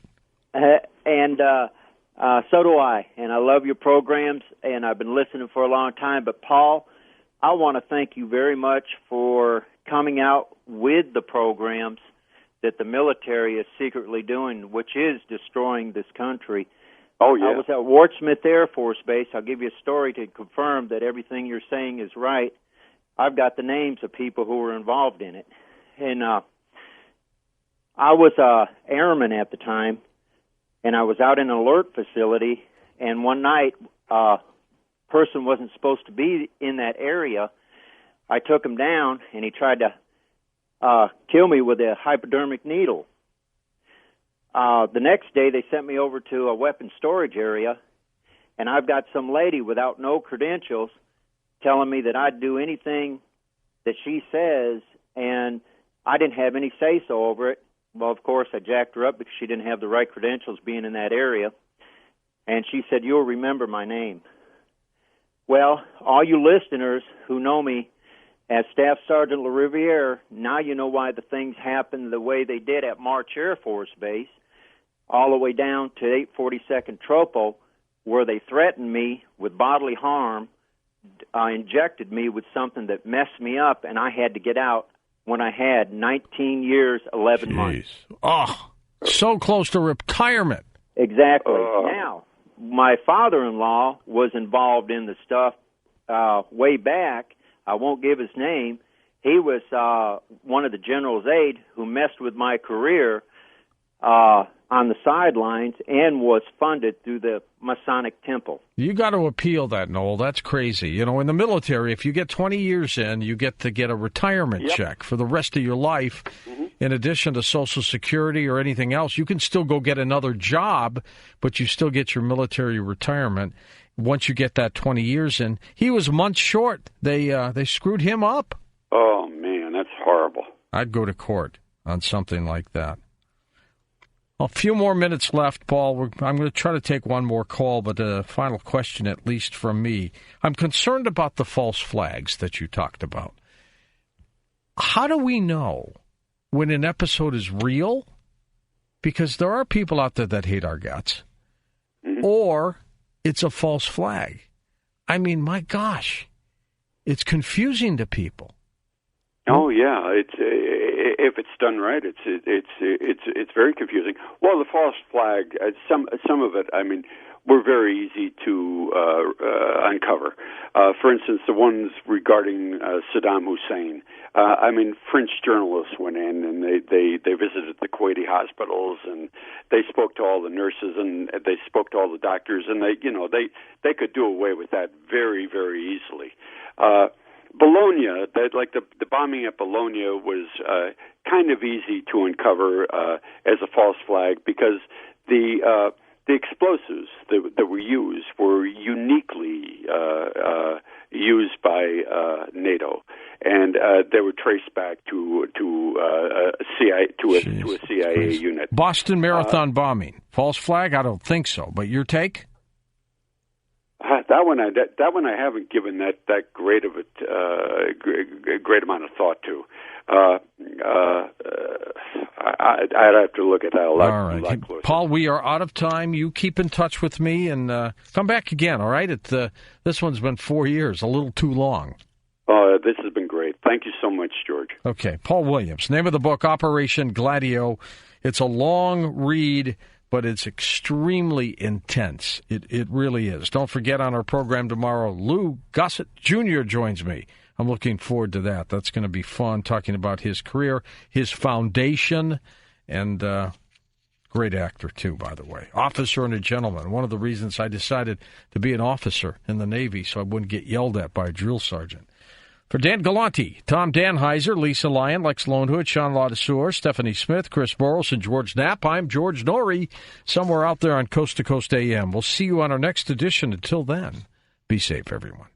Speaker 12: And so do I, and I love your programs, and I've been listening for a long time. But, Paul, I want to thank you very much for coming out with the programs that the military is secretly doing, which is destroying this country.
Speaker 2: Oh, yeah.
Speaker 12: I was at Ward Smith Air Force Base. I'll give you a story to confirm that everything you're saying is right. I've got the names of people who were involved in it. And I was an airman at the time, and I was out in an alert facility, and one night a person wasn't supposed to be in that area. I took him down, and he tried to kill me with a hypodermic needle. The next day, they sent me over to a weapons storage area, and I've got some lady without no credentials telling me that I'd do anything that she says, and I didn't have any say-so over it. Well, of course, I jacked her up because she didn't have the right credentials being in that area, and she said, "You'll remember my name." Well, all you listeners who know me as Staff Sergeant LaRiviere, now you know why the things happened the way they did at March Air Force Base, all the way down to 842nd Tropo, where they threatened me with bodily harm, injected me with something that messed me up, and I had to get out when I had 19 years, 11 months.
Speaker 1: Oh, so close to retirement.
Speaker 12: Exactly. Now, my father-in-law was involved in the stuff way back. I won't give his name. He was one of the general's aide who messed with my career on the sidelines and was funded through the Masonic Temple.
Speaker 1: You got to appeal that, Noel. That's crazy. In the military, if you get 20 years in, you get to get a retirement check for the rest of your life. Mm-hmm. In addition to Social Security or anything else, you can still go get another job, but you still get your military retirement once you get that 20 years in. He was months short. They screwed him up.
Speaker 2: Oh, man, that's horrible.
Speaker 1: I'd go to court on something like that. A few more minutes left, Paul. I'm going to try to take one more call, but a final question, at least from me. I'm concerned about the false flags that you talked about. How do we know when an episode is real? Because there are people out there that hate our guts. Mm-hmm. Or it's a false flag. I mean, my gosh, it's confusing to people.
Speaker 2: Oh yeah, if it's done right, it's very confusing. Well, the false flag, some of it, I mean, were very easy to uncover. For instance, the ones regarding Saddam Hussein. I mean, French journalists went in and they visited the Kuwaiti hospitals and they spoke to all the nurses and they spoke to all the doctors and they could do away with that very, very easily. Bologna, the bombing at Bologna was kind of easy to uncover as a false flag because the explosives that were used were uniquely used by NATO, and they were traced back to a CIA unit.
Speaker 3: Boston Marathon bombing, false flag? I don't think so. But your take?
Speaker 2: That one I haven't given that great of great amount of thought to. I'd have to look at that a lot.
Speaker 3: All right,
Speaker 2: a lot closer.
Speaker 3: Paul, we are out of time. You keep in touch with me and come back again. All right, this one's been 4 years, a little too long.
Speaker 2: This has been great. Thank you so much, George.
Speaker 3: Okay, Paul Williams. Name of the book, Operation Gladio. It's a long read, but it's extremely intense. It really is. Don't forget, on our program tomorrow, Lou Gossett Jr. joins me. I'm looking forward to that. That's going to be fun, talking about his career, his foundation, and great actor, too, by the way. Officer and a gentleman. One of the reasons I decided to be an officer in the Navy so I wouldn't get yelled at by a drill sergeant. For Dan Galante, Tom Danheiser, Lisa Lyon, Lex Lonehood, Sean Ladesseur, Stephanie Smith, Chris Boros, and George Knapp, I'm George Norrie, somewhere out there on Coast to Coast AM. We'll see you on our next edition. Until then, be safe, everyone.